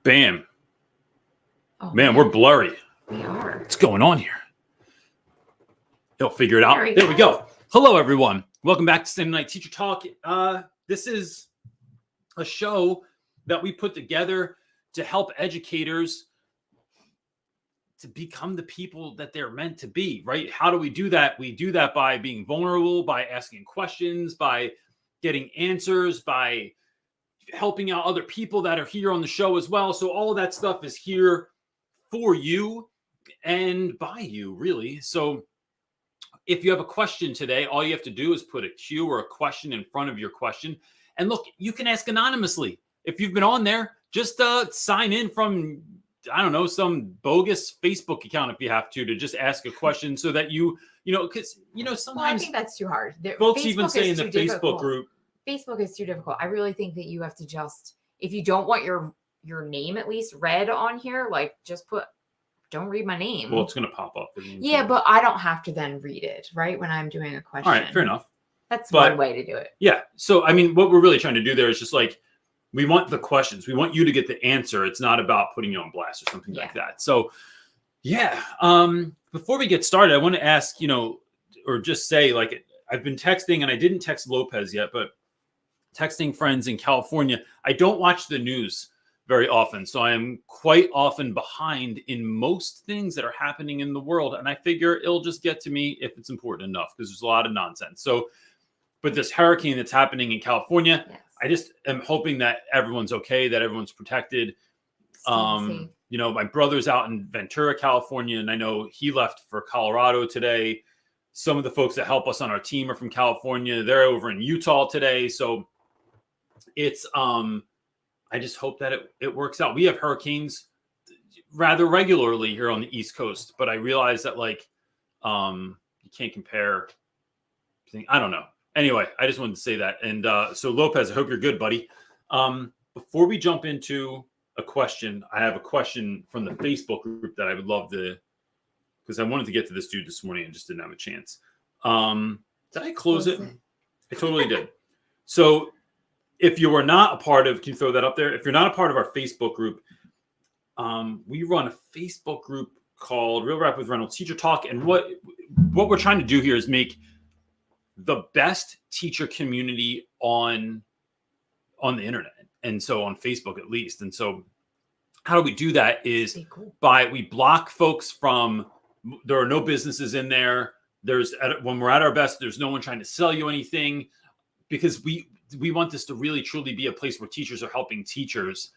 Bam. Oh, man, we're blurry. We are. What's going on here? They'll figure it out. There we go. Hello, everyone. Welcome back to Sunday Night Teacher Talk. This is a show that we put together to help educators to become the people that they're meant to be, right? How do we do that? We do that by being vulnerable, by asking questions, by getting answers, by helping out other people that are here on the show as well. So all of that stuff is here for you and by you, really. So if you have a question today, all you have to do is put a Q or a question in front of your question. And look, you can ask anonymously. If you've been on there, just sign in from, I don't know, some bogus Facebook account if you have to just ask a question so that because, sometimes. Well, I think that's too hard. Folks even say in the Facebook group. Facebook is too difficult. I really think that you have to if you don't want your name at least read on here, like just don't read my name. Well, it's going to pop up. Yeah, but I don't have to then read it, right? When I'm doing a question. All right, fair enough. That's one way to do it. Yeah. So, I mean, what we're really trying to do there is just like, we want the questions. We want you to get the answer. It's not about putting you on blast or something like that. So, yeah. Before we get started, I want to ask, or just say, like, I've been texting, and I didn't text Lopez yet, but texting friends in California. I don't watch the news very often, so I am quite often behind in most things that are happening in the world. And I figure it'll just get to me if it's important enough, because there's a lot of nonsense. So, but this hurricane that's happening in California, yes. I just am hoping that everyone's okay, that everyone's protected. My brother's out in Ventura, California, and I know he left for Colorado today. Some of the folks that help us on our team are from California. They're over in Utah today. So it's, I just hope that it works out. We have hurricanes rather regularly here on the East Coast, but I realize that you can't compare. I don't know. Anyway, I just wanted to say that. And so Lopez, I hope you're good, buddy. Before we jump into a question, I have a question from the Facebook group that I would love to, because I wanted to get to this dude this morning and just didn't have a chance. Did I close it? I totally did. So if you are not a part of, can you throw that up there? If you're not a part of our Facebook group, we run a Facebook group called Real Rap with Reynolds Teacher Talk. And what we're trying to do here is make the best teacher community on the internet. And so on Facebook, at least. And so how do we do that is we block folks from, there are no businesses in there. When we're at our best, there's no one trying to sell you anything, because we want this to really truly be a place where teachers are helping teachers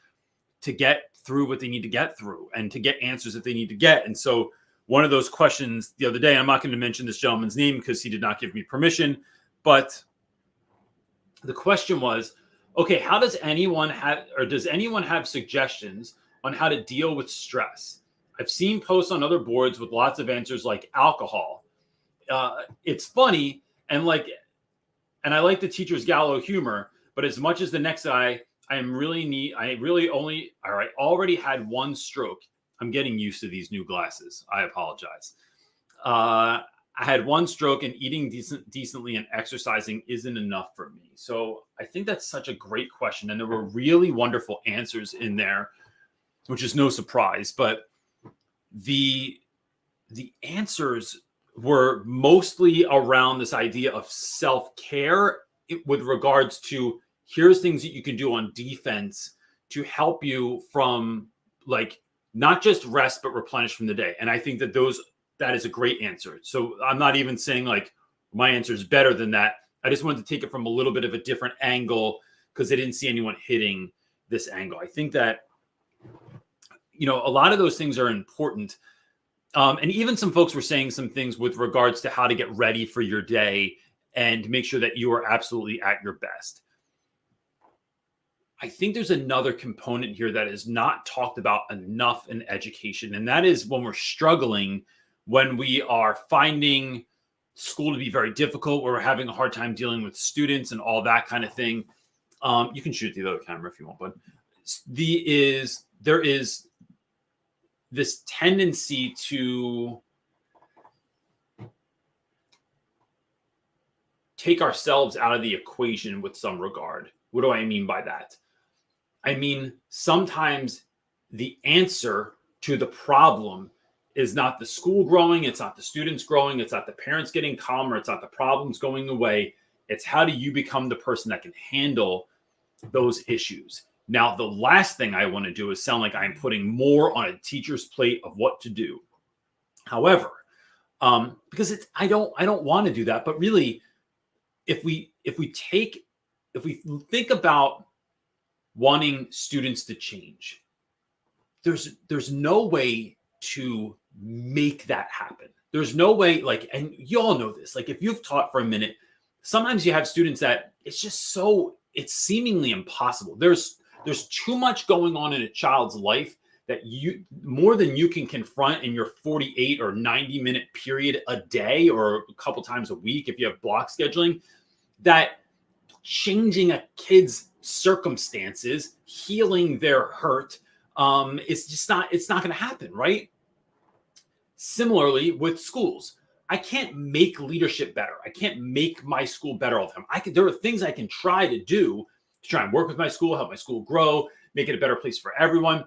to get through what they need to get through and to get answers that they need to get. And so one of those questions the other day, I'm not going to mention this gentleman's name because he did not give me permission, but the question was, okay, does anyone have suggestions on how to deal with stress? I've seen posts on other boards with lots of answers like alcohol. It's funny and I like the teacher's gallow humor, but as much as the next guy, I already had one stroke. I'm getting used to these new glasses. I apologize. I had one stroke, and eating decently and exercising isn't enough for me. So I think that's such a great question. And there were really wonderful answers in there, which is no surprise, but the answers were mostly around this idea of self-care with regards to here's things that you can do on defense to help you from like not just rest, but replenish from the day. And I think that that is a great answer. So I'm not even saying like my answer is better than that. I just wanted to take it from a little bit of a different angle because I didn't see anyone hitting this angle. I think that, a lot of those things are important. And even some folks were saying some things with regards to how to get ready for your day and make sure that you are absolutely at your best. I think there's another component here that is not talked about enough in education. And that is when we're struggling, when we are finding school to be very difficult, where we're having a hard time dealing with students and all that kind of thing. You can shoot the other camera if you want, but there is this tendency to take ourselves out of the equation with some regard. What do I mean by that? I mean, sometimes the answer to the problem is not the school growing, it's not the students growing, it's not the parents getting calmer, it's not the problems going away. It's how do you become the person that can handle those issues? Now, the last thing I want to do is sound like I'm putting more on a teacher's plate of what to do. However, because I don't want to do that, but really, if we think about wanting students to change, there's no way to make that happen. There's no way, and you all know this, if you've taught for a minute, sometimes you have students that it's seemingly impossible. There's too much going on in a child's life that more than you can confront in your 48 or 90-minute period a day or a couple times a week if you have block scheduling, that changing a kid's circumstances, healing their hurt, it's not going to happen, right? Similarly with schools, I can't make leadership better. I can't make my school better all the time. There are things I can try to do to try and work with my school, help my school grow, make it a better place for everyone.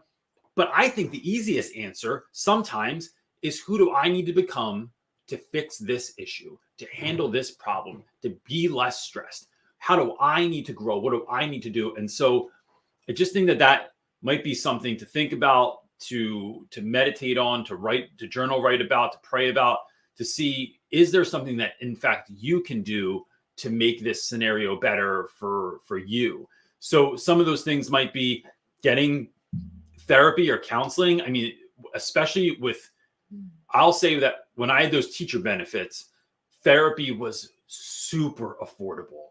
But I think the easiest answer sometimes is, who do I need to become to fix this issue, to handle this problem, to be less stressed? How do I need to grow? What do I need to do? And so I just think that might be something to think about, to meditate on, to write, to journal, write about, to pray about, to see, is there something that in fact you can do to make this scenario better for you? So some of those things might be getting therapy or counseling. I mean, especially I'll say that when I had those teacher benefits, therapy was super affordable,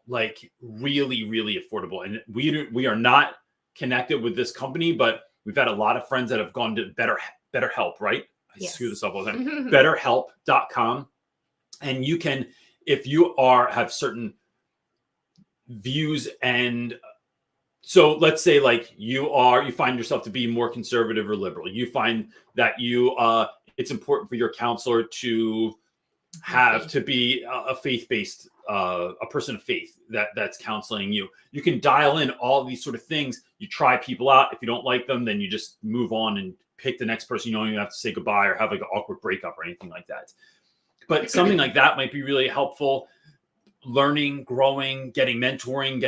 really, really affordable. And we are not connected with this company, but we've had a lot of friends that have gone to BetterHelp, right? I screw this up all the time. BetterHelp.com. And you can, if you have certain views, and so let's say you find yourself to be more conservative or liberal. You find that it's important for your counselor to have to be a faith-based, a person of faith that's counseling you. You can dial in all these sort of things. You try people out. If you don't like them, then you just move on and pick the next person. You don't even have to say goodbye or have an awkward breakup or anything like that. But something like that might be really helpful. Learning, growing, getting mentoring,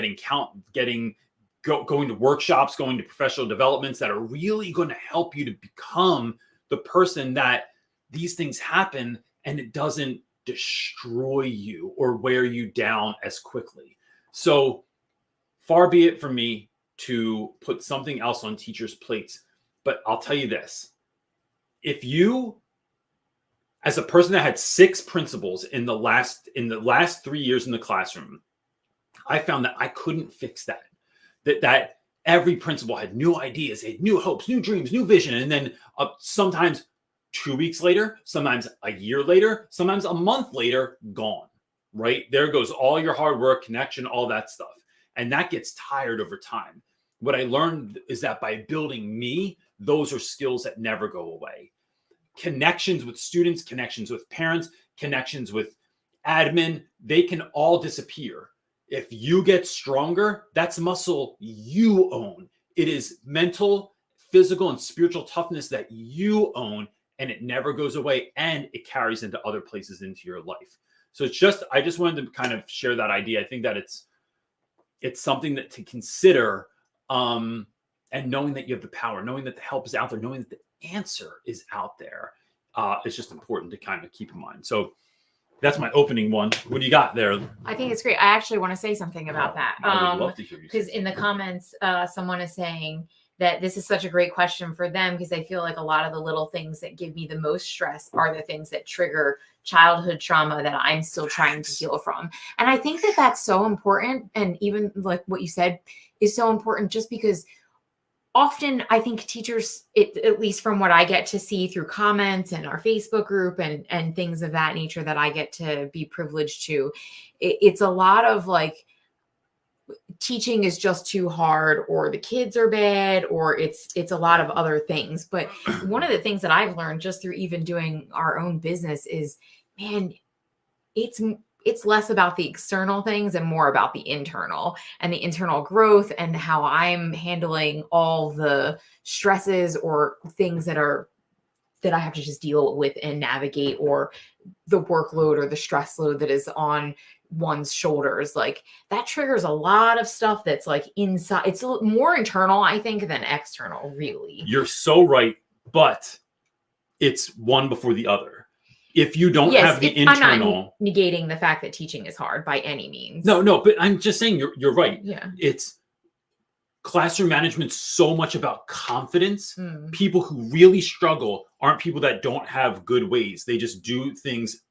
going to workshops, going to professional developments that are really going to help you to become the person that these things happen and it doesn't destroy you or wear you down as quickly. So far be it from me to put something else on teachers' plates. But I'll tell you this, if you, as a person that had 6 principals in the last 3 years in the classroom, I found that I couldn't fix that. That every principal had new ideas, they had new hopes, new dreams, new vision. And then sometimes 2 weeks later, sometimes a year later, sometimes a month later, gone, right? There goes all your hard work, connection, all that stuff. And that gets tired over time. What I learned is that by building me, those are skills that never go away. Connections with students, connections with parents, connections with admin, they can all disappear. If you get stronger, that's muscle you own. It is mental, physical, and spiritual toughness that you own, and it never goes away, and it carries into other places into your life. So I just wanted to kind of share that idea. I think that it's something that to consider. And knowing that you have the power, knowing that the help is out there, knowing that the answer is out there, it's just important to kind of keep in mind. So that's my opening one. What do you got there? I think it's great. I actually want to say something about that. I would love to hear you. Because in the comments, someone is saying that this is such a great question for them because they feel like a lot of the little things that give me the most stress are the things that trigger childhood trauma that I'm still trying to heal from. And I think that that's so important. And even like what you said is so important just because often I think teachers, at least from what I get to see through comments and our Facebook group and things of that nature that I get to be privileged to, it's a lot of like, teaching is just too hard, or the kids are bad, or it's a lot of other things. But one of the things that I've learned just through even doing our own business is, man, it's less about the external things and more about the internal and the internal growth and how I'm handling all the stresses or things that I have to just deal with and navigate, or the workload or the stress load that is on one's shoulders. Like that triggers a lot of stuff that's like inside. It's more internal, I think, than external, really. You're so right, but it's one before the other. If you don't have the internal, I'm not negating the fact that teaching is hard by any means. No, but I'm just saying you're right. Yeah. It's classroom management so much about confidence. People who really struggle aren't people that don't have good ways. They just do things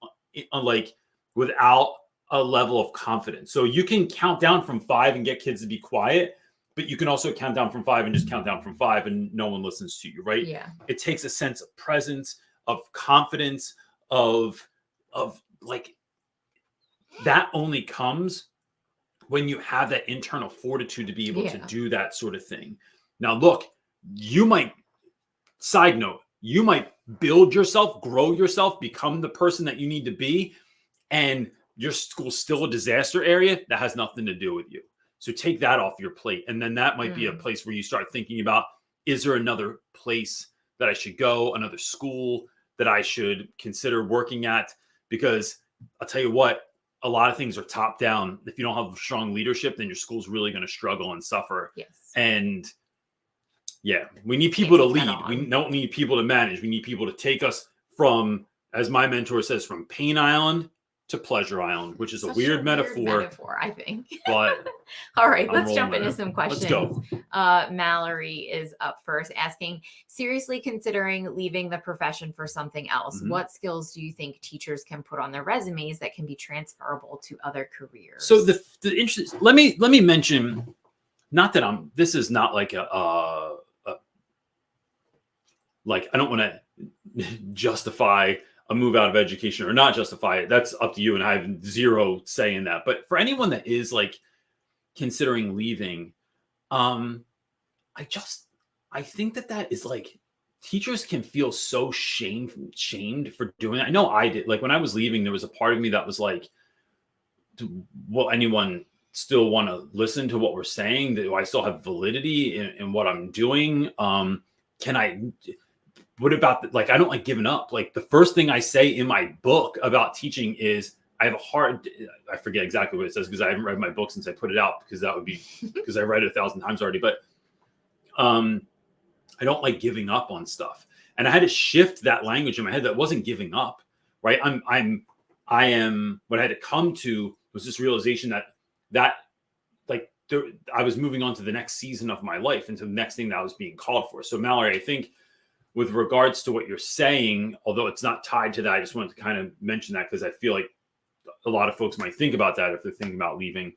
like without a level of confidence. So you can count down from 5 and get kids to be quiet, but you can also count down from 5 and just count down from 5 and no one listens to you, right? Yeah. It takes a sense of presence, of confidence, of like that only comes when you have that internal fortitude to be able to do that sort of thing. Now, look, side note, you might build yourself, grow yourself, become the person that you need to be, and your school's still a disaster area. That has nothing to do with you. So take that off your plate. And then that might be a place where you start thinking about, is there another place that I should go, another school that I should consider working at? Because I'll tell you what, a lot of things are top down. If you don't have strong leadership, then your school's really going to struggle and suffer. Yes. And yeah, we need people to lead. We don't need people to manage. We need people to take us from, as my mentor says, from Pain Island to Pleasure Island, which is a weird metaphor, I think. But all right, let's jump into some questions. Let's go. Mallory is up first, asking, seriously considering leaving the profession for something else, what skills do you think teachers can put on their resumes that can be transferable to other careers? So the interest, let me mention, not that this is not like like, I don't want to justify a move out of education or not justify it. That's up to you. And I have zero say in that. But for anyone that is like considering leaving, I think that is like, teachers can feel so shamed for doing it. I know I did. Like when I was leaving, there was a part of me that was like, will anyone still want to listen to what we're saying? Do I still have validity in what I'm doing? What about like, I don't like giving up. Like the first thing I say in my book about teaching is I forget exactly what it says because I haven't read my book since I put it out, because that would be because I read it 1,000 times already. But I don't like giving up on stuff. And I had to shift that language in my head that wasn't giving up, right? I am, what I had to come to was this realization that like I was moving on to the next season of my life and to the next thing that I was being called for. So Mallory, I think with regards to what you're saying, although it's not tied to that, I just wanted to kind of mention that because I feel like a lot of folks might think about that if they're thinking about leaving.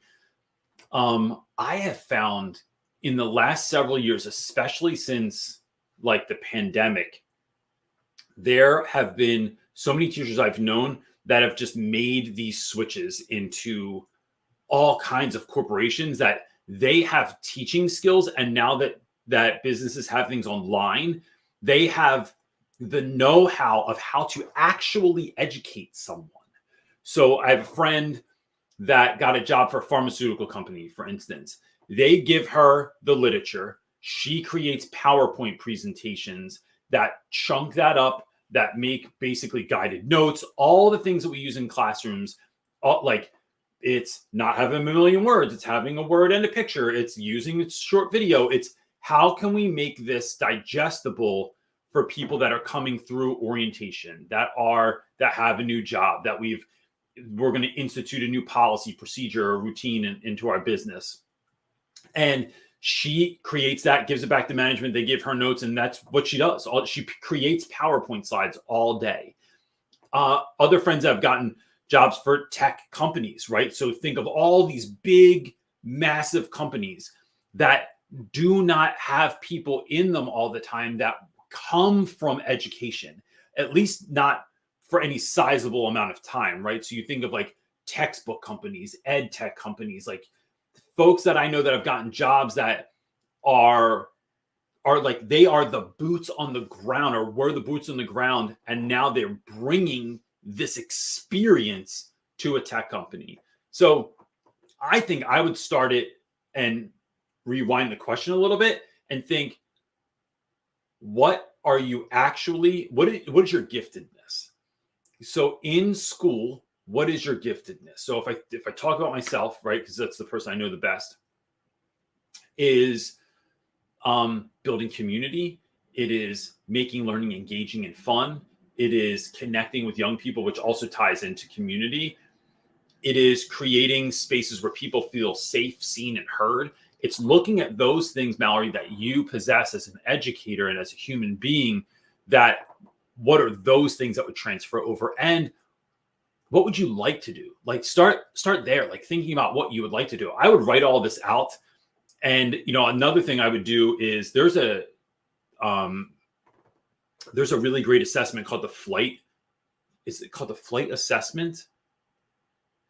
I have found in the last several years, especially since like the pandemic, there have been so many teachers I've known that have just made these switches into all kinds of corporations that they have teaching skills. And now that businesses have things online, they have the know-how of how to actually educate someone. So I have a friend that got a job for a pharmaceutical company, for instance. They give her the literature. She creates PowerPoint presentations that chunk that up, that make basically guided notes, all the things that we use in classrooms, like It's not having a million words. It's having a word and a picture. It's using short video. It's how can we make this digestible for people that are coming through orientation, that have a new job, that we're going to institute a new policy, procedure, or routine into our business. And she creates that, gives it back to management. They give her notes, and that's what she does. She creates PowerPoint slides all day. Other friends have gotten jobs for tech companies, right? So think of all these big, massive companies that do not have people in them all the time that come from education, at least not for any sizable amount of time, right? So you think of like textbook companies, ed tech companies, like folks that I know that have gotten jobs that are like, they are the boots on the ground, or were the boots on the ground, and now they're bringing this experience to a tech company. So I think I would start it and rewind the question a little bit and think, what are you actually, what is your giftedness? So in school, what is your giftedness? So if I talk about myself, right, because that's the person I know the best, is building community. It is making learning engaging and fun. It is connecting with young people, which also ties into community. It is creating spaces where people feel safe, seen, and heard. It's looking at those things, Mallory, that you possess as an educator and as a human being, that what are those things that would transfer over, and what would you like to do? Like start there, like thinking about what you would like to do. I would write all this out. And, another thing I would do is there's a really great assessment called the flight. Is it called the flight assessment?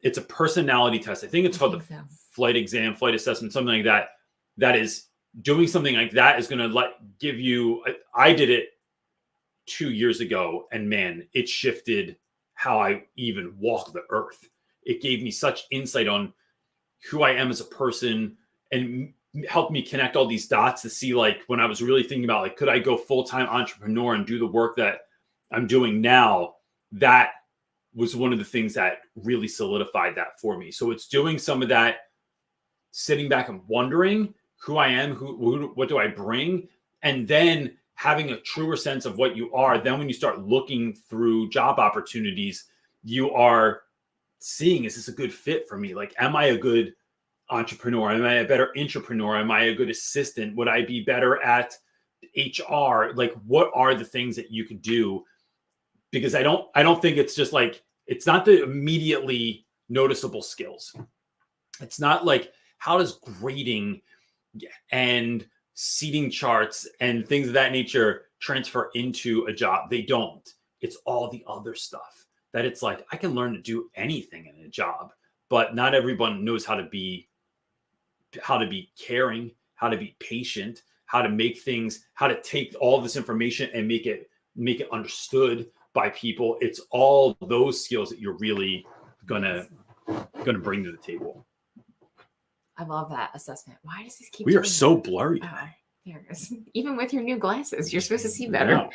It's a personality test. I think it's called the flight exam, flight assessment, something like that. That is doing something like that is going to give you, I did it 2 years ago, and man, it shifted how I even walk the earth. It gave me such insight on who I am as a person, and helped me connect all these dots to see, like, when I was really thinking about, like, could I go full-time entrepreneur and do the work that I'm doing now? That was one of the things that really solidified that for me. So it's doing some of that, sitting back and wondering who I am, what do I bring? And then having a truer sense of what you are. Then when you start looking through job opportunities, you are seeing, is this a good fit for me? Like, am I a good entrepreneur? Am I a better entrepreneur? Am I a good assistant? Would I be better at HR? Like, what are the things that you could do? Because I don't think it's just like, it's not the immediately noticeable skills. It's not like, how does grading and seating charts and things of that nature transfer into a job? They don't. It's all the other stuff that it's like, I can learn to do anything in a job, but not everyone knows how to be caring, how to be patient, how to make things, how to take all this information and make it understood by people. It's all those skills that you're really gonna bring to the table. I love that assessment. Why does this keep? We are so blurry. Oh, there it is. Even with your new glasses, you're supposed to see better.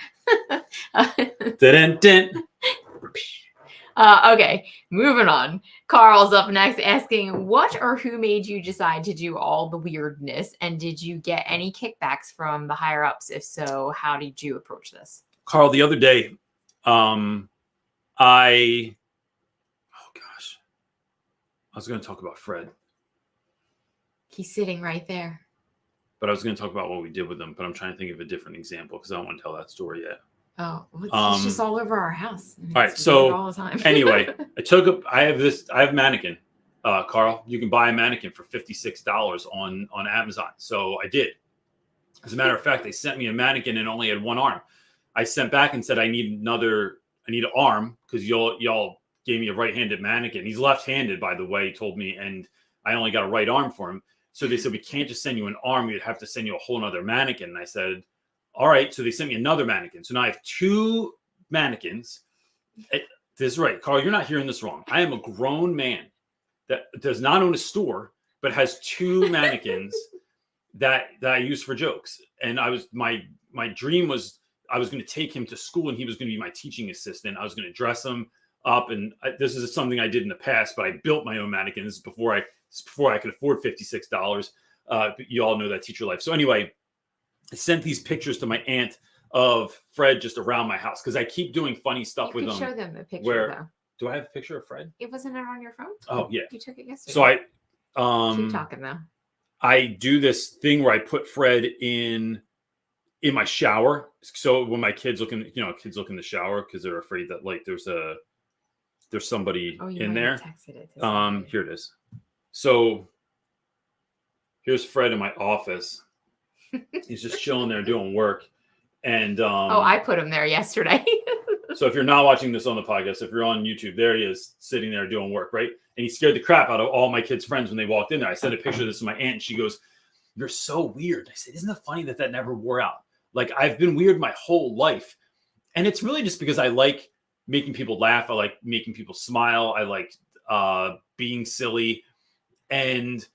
Okay, moving on. Carl's up next, asking, what or who made you decide to do all the weirdness, and did you get any kickbacks from the higher ups? If so, how did you approach this? Carl, the other day, I was going to talk about Fred. He's sitting right there. But I was going to talk about what we did with him, but I'm trying to think of a different example because I don't want to tell that story yet. Oh, it's just all over our house. All right, so all the time. Anyway, I have a mannequin. Carl, you can buy a mannequin for $56 on Amazon. So I did. As a matter of fact, they sent me a mannequin and only had one arm. I sent back and said, I need an arm because y'all gave me a right-handed mannequin. He's left-handed, by the way, he told me, and I only got a right arm for him. So they said, we can't just send you an arm. We'd have to send you a whole nother mannequin. And I said, all right. So they sent me another mannequin. So now I have two mannequins. This is right. Carl, you're not hearing this wrong. I am a grown man that does not own a store, but has two mannequins that I use for jokes. And my dream was I was going to take him to school and he was going to be my teaching assistant. I was going to dress him up, and this is something I did in the past, but I built my own mannequin. This is before I could afford $56. But you all know that teacher life. So anyway, I sent these pictures to my aunt of Fred just around my house because I keep doing funny stuff with them. Show them the picture though. Do I have a picture of Fred? It wasn't on your phone? Oh yeah. You took it yesterday. So I keep talking though. I do this thing where I put Fred in my shower. So when my kids look in the shower because they're afraid that like there's somebody in there. Here it is. So here's Fred in my office. He's just chilling there doing work. And I put him there yesterday. So if you're not watching this on the podcast, if you're on YouTube, there he is sitting there doing work, right? And he scared the crap out of all my kids' friends when they walked in there. I sent a picture of this to my aunt, and she goes, "You're so weird." I said, "Isn't it funny that never wore out? Like, I've been weird my whole life." And it's really just because I like making people laugh. I like making people smile. I like being silly. And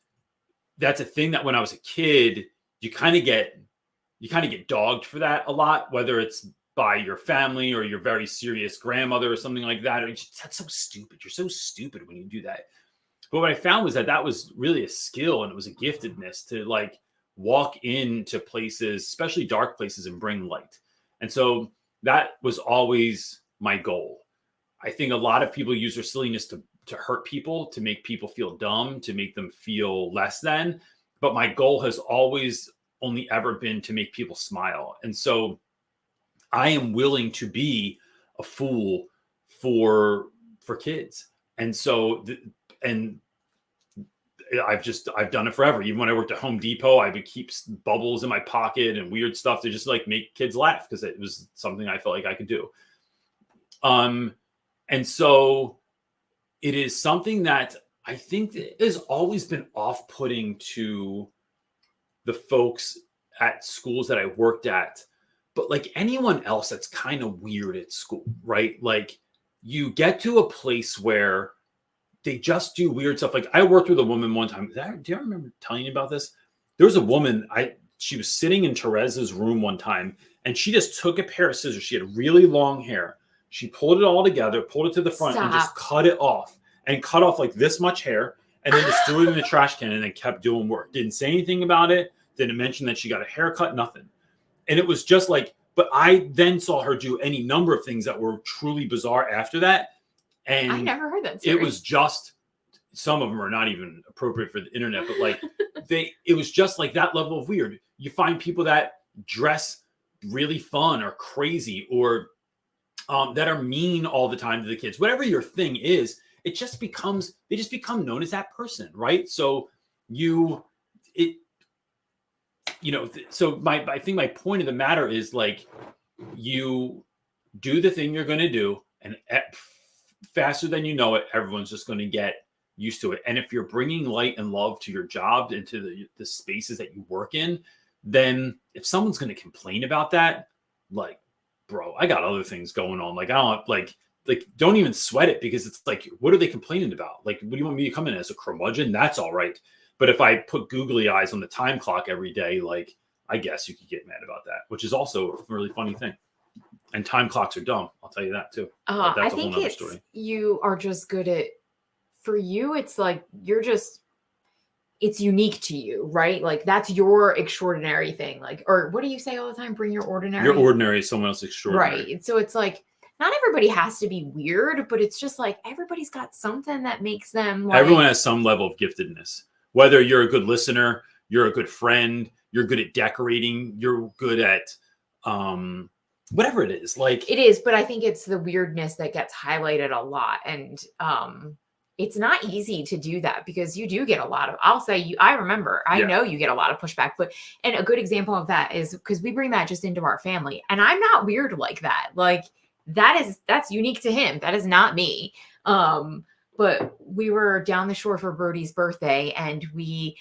that's a thing that when I was a kid, you kind of get dogged for that a lot, whether it's by your family or your very serious grandmother or something like that. Or that's so stupid. You're so stupid when you do that. But what I found was that was really a skill, and it was a giftedness to like walk into places, especially dark places, and bring light. And so that was always my goal. I think a lot of people use their silliness to hurt people, to make people feel dumb, to make them feel less than. But my goal has always only ever been to make people smile. And so I am willing to be a fool for kids. And so, I've done it forever. Even when I worked at Home Depot, I would keep bubbles in my pocket and weird stuff to just like make kids laugh because it was something I felt like I could do. And so it is something that I think has always been off-putting to the folks at schools that I worked at, but like anyone else that's kind of weird at school, right? Like you get to a place where they just do weird stuff. Like I worked with a woman one time. Do you remember telling you about this? There was a woman, she was sitting in Teresa's room one time, and she just took a pair of scissors. She had really long hair. She pulled it all together, pulled it to the front, and just cut it off. And cut off like this much hair, and then just threw it in the trash can, and then kept doing work. Didn't say anything about it. Didn't mention that she got a haircut, nothing. And it was just like, but I then saw her do any number of things that were truly bizarre after that. And I never heard that story. It was just, some of them are not even appropriate for the internet, but like it was just like that level of weird. You find people that dress really fun or crazy or that are mean all the time to the kids. Whatever your thing is, they just become known as that person, right? So I think my point of the matter is like you do the thing you're going to do, and faster than you know it, everyone's just going to get used to it. And if you're bringing light and love to your job and to the spaces that you work in, then if someone's going to complain about that, like, bro, I got other things going on. Like, I don't like don't even sweat it, because it's like, what are they complaining about? Like, what do you want me to come in as a curmudgeon? That's all right. But if I put googly eyes on the time clock every day, like, I guess you could get mad about that, which is also a really funny thing. And time clocks are dumb. I'll tell you that too. That's I think you are just good at, for you, it's like, it's unique to you, right? Like that's your extraordinary thing. Like, or what do you say all the time? Bring your ordinary. Your ordinary is someone else's extraordinary. Right. So it's like, not everybody has to be weird, but it's just like, everybody's got something that makes them like... Everyone has some level of giftedness. Whether you're a good listener, you're a good friend, you're good at decorating, you're good at whatever it is. Like it is, but I think it's the weirdness that gets highlighted a lot. And it's not easy to do that, because you do get a lot of, I know you get a lot of pushback, and a good example of that is because we bring that just into our family, and I'm not weird like that. Like that's unique to him. That is not me. But we were down the shore for Brody's birthday, and we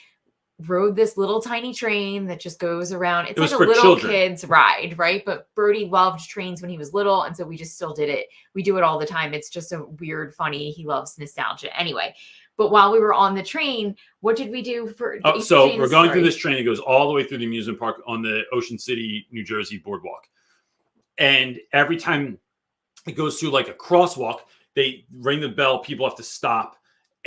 rode this little tiny train that just goes around. It's like a little children. Kid's ride, right? But Brody loved trains when he was little, and so we just still did it. We do it all the time. It's just a weird, funny, he loves nostalgia. Anyway, but while we were on the train, what did we do for... So we're going through this train. It goes all the way through the amusement park on the Ocean City, New Jersey boardwalk. And every time it goes through like a crosswalk, they ring the bell, people have to stop,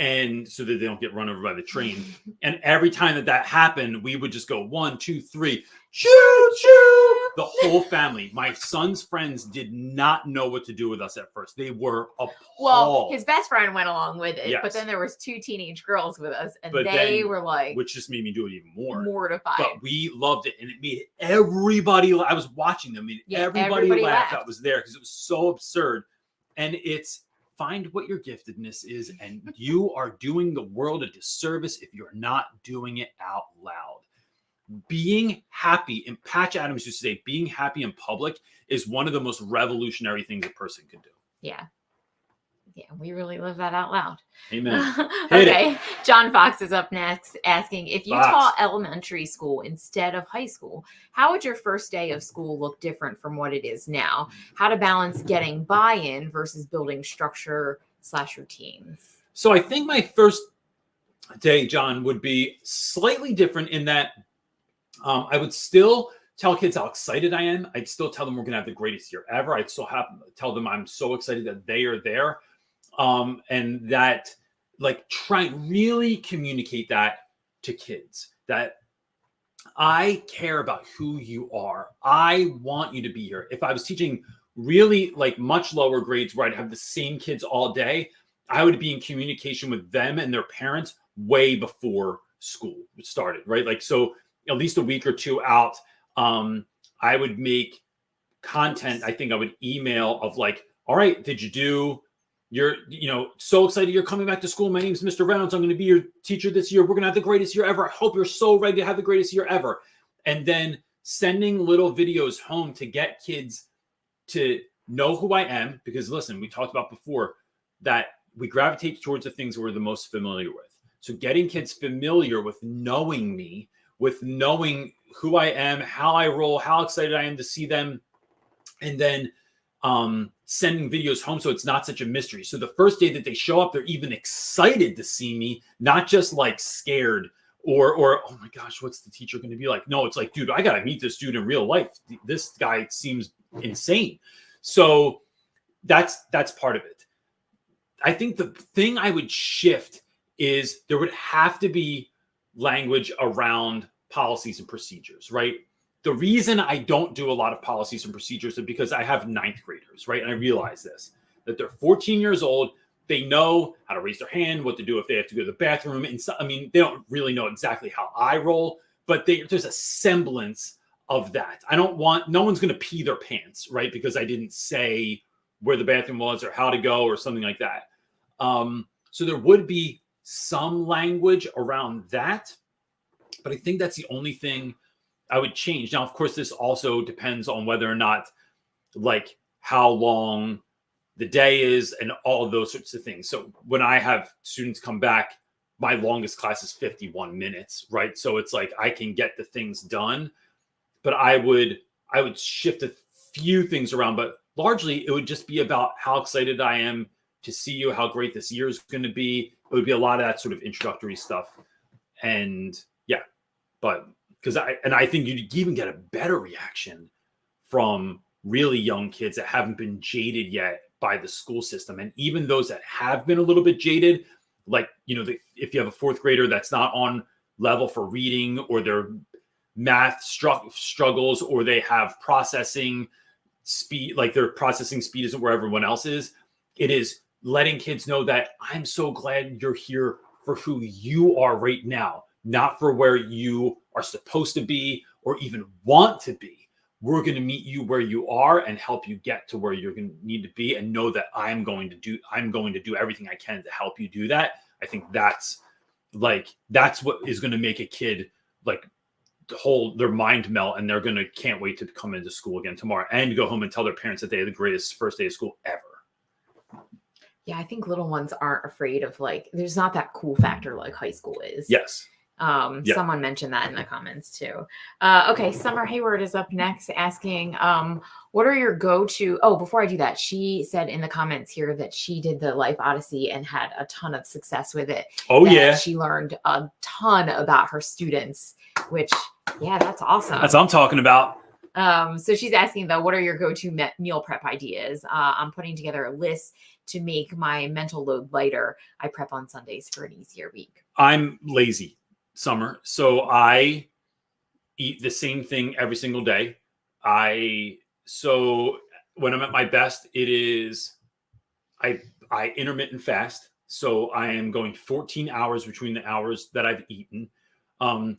and so that they don't get run over by the train. And every time that happened, we would just go 1, 2, 3, choo choo. The whole family, my son's friends, did not know what to do with us at first. They were appalled. Well, his best friend went along with it, Yes. but then there was 2 teenage girls with us, and But they then- were like, which just made me do it even more. mortified. But we loved it, and it made everybody. I was watching them, and everybody laughed. That was there because it was so absurd. And it's find what your giftedness is, and you are doing the world a disservice if you're not doing it out loud. Being happy, and Patch Adams used to say, being happy in public is one of the most revolutionary things a person can do. Yeah. Yeah, we really live that out loud. Amen. Okay. John Fox is up next asking, if you Fox. taught elementary school instead of high school, how would your first day of school look different from what it is now? How to balance getting buy-in versus building structure/routines? So I think my first day, John, would be slightly different in that I would still tell kids how excited I am. I'd still tell them we're going to have the greatest year ever. I'd still tell them I'm so excited that they are there. And that, like, try and really communicate that to kids, that I care about who you are. I want you to be here. If I was teaching really like much lower grades where I'd have the same kids all day, I would be in communication with them and their parents way before school started, right? Like, so at least a week or two out, I would make content. I think I would email of like, all right, did you do you're, so excited you're coming back to school. My name's Mr. Reynolds. I'm going to be your teacher this year. We're going to have the greatest year ever. I hope you're so ready to have the greatest year ever. And then sending little videos home to get kids to know who I am. Because listen, we talked about before that we gravitate towards the things we're the most familiar with. So getting kids familiar with knowing me, with knowing who I am, how I roll, how excited I am to see them. And then sending videos home so it's not such a mystery. So the first day that they show up, they're even excited to see me, not just like scared or oh my gosh, what's the teacher going to be like? No, it's like, dude, I got to meet this dude in real life. This guy seems insane. So that's part of it. I think the thing I would shift is there would have to be language around policies and procedures, right? The reason I don't do a lot of policies and procedures is because I have ninth graders, right? And I realize this, that they're 14 years old. They know how to raise their hand, what to do if they have to go to the bathroom. And so, I mean, they don't really know exactly how I roll, but there's a semblance of that. No one's going to pee their pants, right? Because I didn't say where the bathroom was or how to go or something like that. So there would be some language around that, but I think that's the only thing I would change. Now, of course, this also depends on whether or not, like, how long the day is and all of those sorts of things. So when I have students come back, my longest class is 51 minutes, right? So it's like I can get the things done, but I would shift a few things around, but largely it would just be about how excited I am to see you, how great this year is going to be. It would be a lot of that sort of introductory stuff. And yeah, but I think you'd even get a better reaction from really young kids that haven't been jaded yet by the school system. And even those that have been a little bit jaded, like, if you have a fourth grader that's not on level for reading, or their math struggles, or they have processing speed, like their processing speed isn't where everyone else is, it is letting kids know that I'm so glad you're here for who you are right now, not for where you are supposed to be or even want to be. We're going to meet you where you are and help you get to where you're going to need to be, and know that I'm going to do everything I can to help you do that. I think that's what is going to make a kid like hold their mind melt, and they're can't wait to come into school again tomorrow and go home and tell their parents that they had the greatest first day of school ever. Yeah, I think little ones aren't afraid of, like, there's not that cool factor like high school is. Yes. Someone mentioned that in the comments too. Okay, Summer Hayward is up next asking, what are your go-to? Oh, before I do that, she said in the comments here that she did the Life Odyssey and had a ton of success with it. Oh, yeah. She learned a ton about her students, which, yeah, that's awesome. That's what I'm talking about. So she's asking though, what are your go-to meal prep ideas? I'm putting together a list to make my mental load lighter, I prep on Sundays for an easier week. I'm lazy, Summer. So I eat the same thing every single day. So when I'm at my best, it is I intermittent fast. So I am going 14 hours between the hours that I've eaten,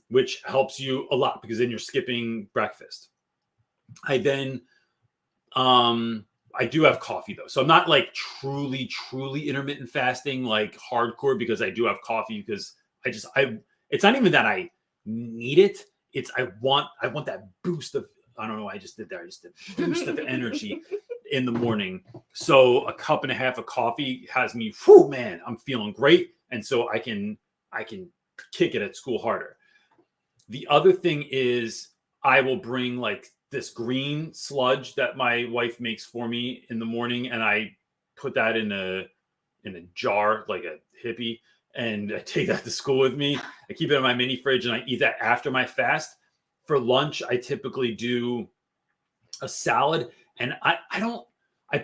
which helps you a lot because then you're skipping breakfast. I then I do have coffee though. So I'm not like truly intermittent fasting, like hardcore, because I do have coffee because it's not even that I need it. It's I want that boost of, I don't know, I just did boost of energy in the morning. So a cup and a half of coffee has me, whew, man, I'm feeling great. And so I can kick it at school harder. The other thing is I will bring like this green sludge that my wife makes for me in the morning, and I put that in a jar like a hippie, and I take that to school with me. I keep it in my mini fridge, and I eat that after my fast. For lunch, I typically do a salad, and I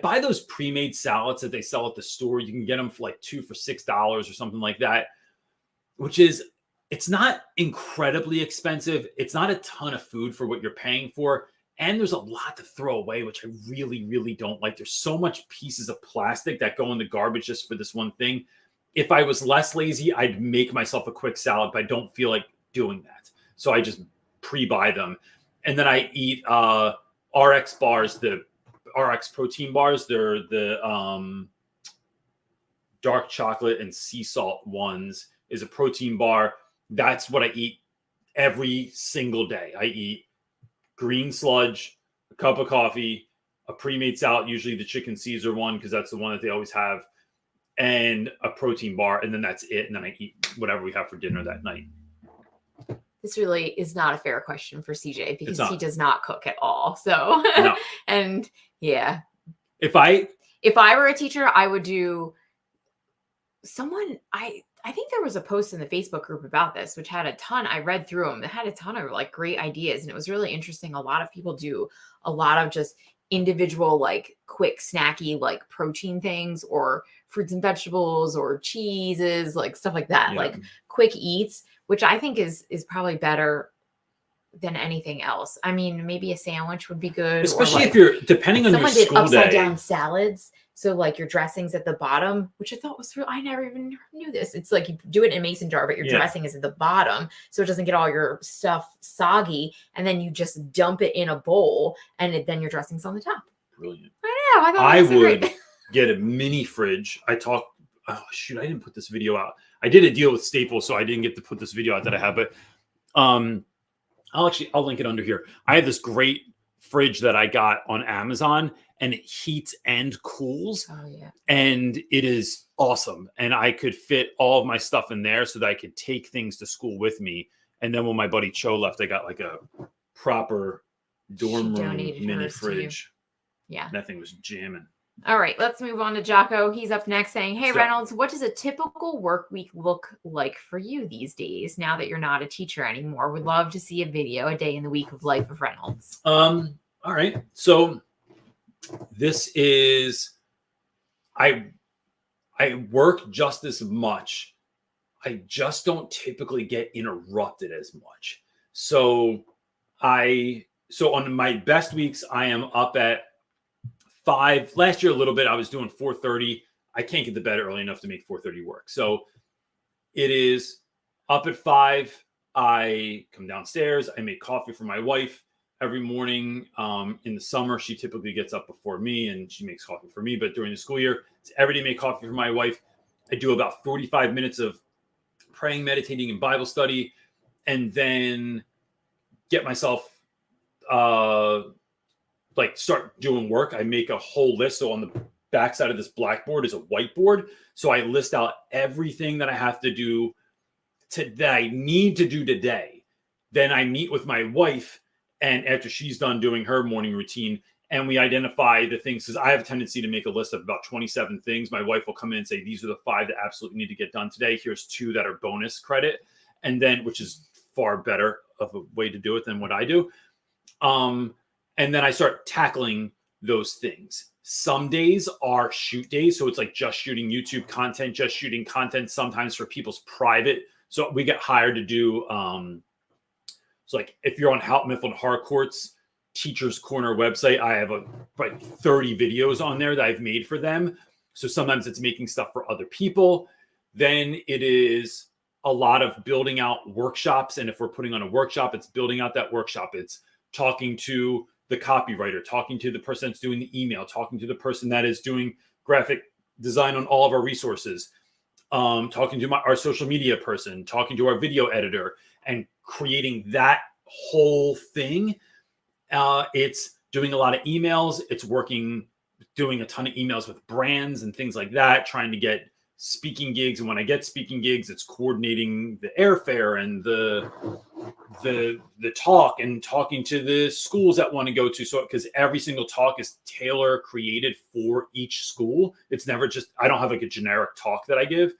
buy those pre-made salads that they sell at the store. You can get them for like 2 for $6 or something like that, which is, it's not incredibly expensive. It's not a ton of food for what you're paying for. And there's a lot to throw away, which I really don't like. There's so much pieces of plastic that go in the garbage just for this one thing. If I was less lazy, I'd make myself a quick salad, but I don't feel like doing that. So I just pre-buy them. And then I eat RX bars, the RX protein bars. They're the dark chocolate and sea salt ones, is a protein bar. That's what I eat every single day. I eat green sludge, a cup of coffee, a pre-made salad, usually the chicken Caesar one, because that's the one that they always have, and a protein bar, and then that's it. And then I eat whatever we have for dinner that night. This really is not a fair question for CJ because he does not cook at all. So, no. And yeah. If I were a teacher, I would do I think there was a post in the Facebook group about this, which had a ton. I read through them. It had a ton of like great ideas. And it was really interesting. A lot of people do a lot of just individual, like quick snacky, like protein things or fruits and vegetables or cheeses, like stuff like that, like quick eats, which I think is probably better than anything else. I mean, maybe a sandwich would be good. Especially if you're, depending on your school day. Someone did upside down salads. So like your dressing's at the bottom, which I thought was real. I never even knew this. It's like you do it in a mason jar, but your dressing is at the bottom. So it doesn't get all your stuff soggy. And then you just dump it in a bowl and then your dressing's on the top. Brilliant. I know. I would get a mini fridge. I didn't put this video out. I did a deal with Staples, so I didn't get to put this video out that I have, but I'll link it under here. I have this great fridge that I got on Amazon, and it heats and cools. Oh yeah. And it is awesome. And I could fit all of my stuff in there so that I could take things to school with me. And then when my buddy Cho left, I got like a proper dorm room mini fridge. Yeah. That thing was jamming. All right, let's move on to Jocko. He's up next saying, hey, So, Reynolds, what does a typical work week look like for you these days now that you're not a teacher anymore? Would love to see a video, a day in the week of life of Reynolds. All right. So this is, I work just as much. I just don't typically get interrupted as much. So on my best weeks, I am up at 5. Last year, a little bit, I was doing 4:30. I can't get to bed early enough to make 4:30 work. So it is up at 5. I come downstairs. I make coffee for my wife every morning. In the summer, she typically gets up before me and she makes coffee for me. But during the school year, it's every day make coffee for my wife. I do about 45 minutes of praying, meditating, and Bible study, and then get myself start doing work. I make a whole list. So on the backside of this blackboard is a whiteboard. So I list out everything that I have to do that I need to do today. Then I meet with my wife, and after she's done doing her morning routine, and we identify the things, because I have a tendency to make a list of about 27 things. My wife will come in and say, these are the 5 that absolutely need to get done today. Here's 2 that are bonus credit. And then, which is far better of a way to do it than what I do. And then I start tackling those things. Some days are shoot days. So it's like just shooting YouTube content, just shooting content sometimes for people's private. So we get hired to do, so like if you're on Houghton Mifflin Harcourt's Teachers Corner website, I have like 30 videos on there that I've made for them. So sometimes it's making stuff for other people. Then it is a lot of building out workshops. And if we're putting on a workshop, it's building out that workshop. It's talking to the copywriter, talking to the person that's doing the email, talking to the person that is doing graphic design on all of our resources, talking to our social media person, talking to our video editor, and creating that whole thing. It's doing a lot of emails. It's doing a ton of emails with brands and things like that, trying to get speaking gigs. And when I get speaking gigs, it's coordinating the airfare and the talk and talking to the schools that want to go to. So, because every single talk is tailor created for each school. It's never just, I don't have like a generic talk that I give.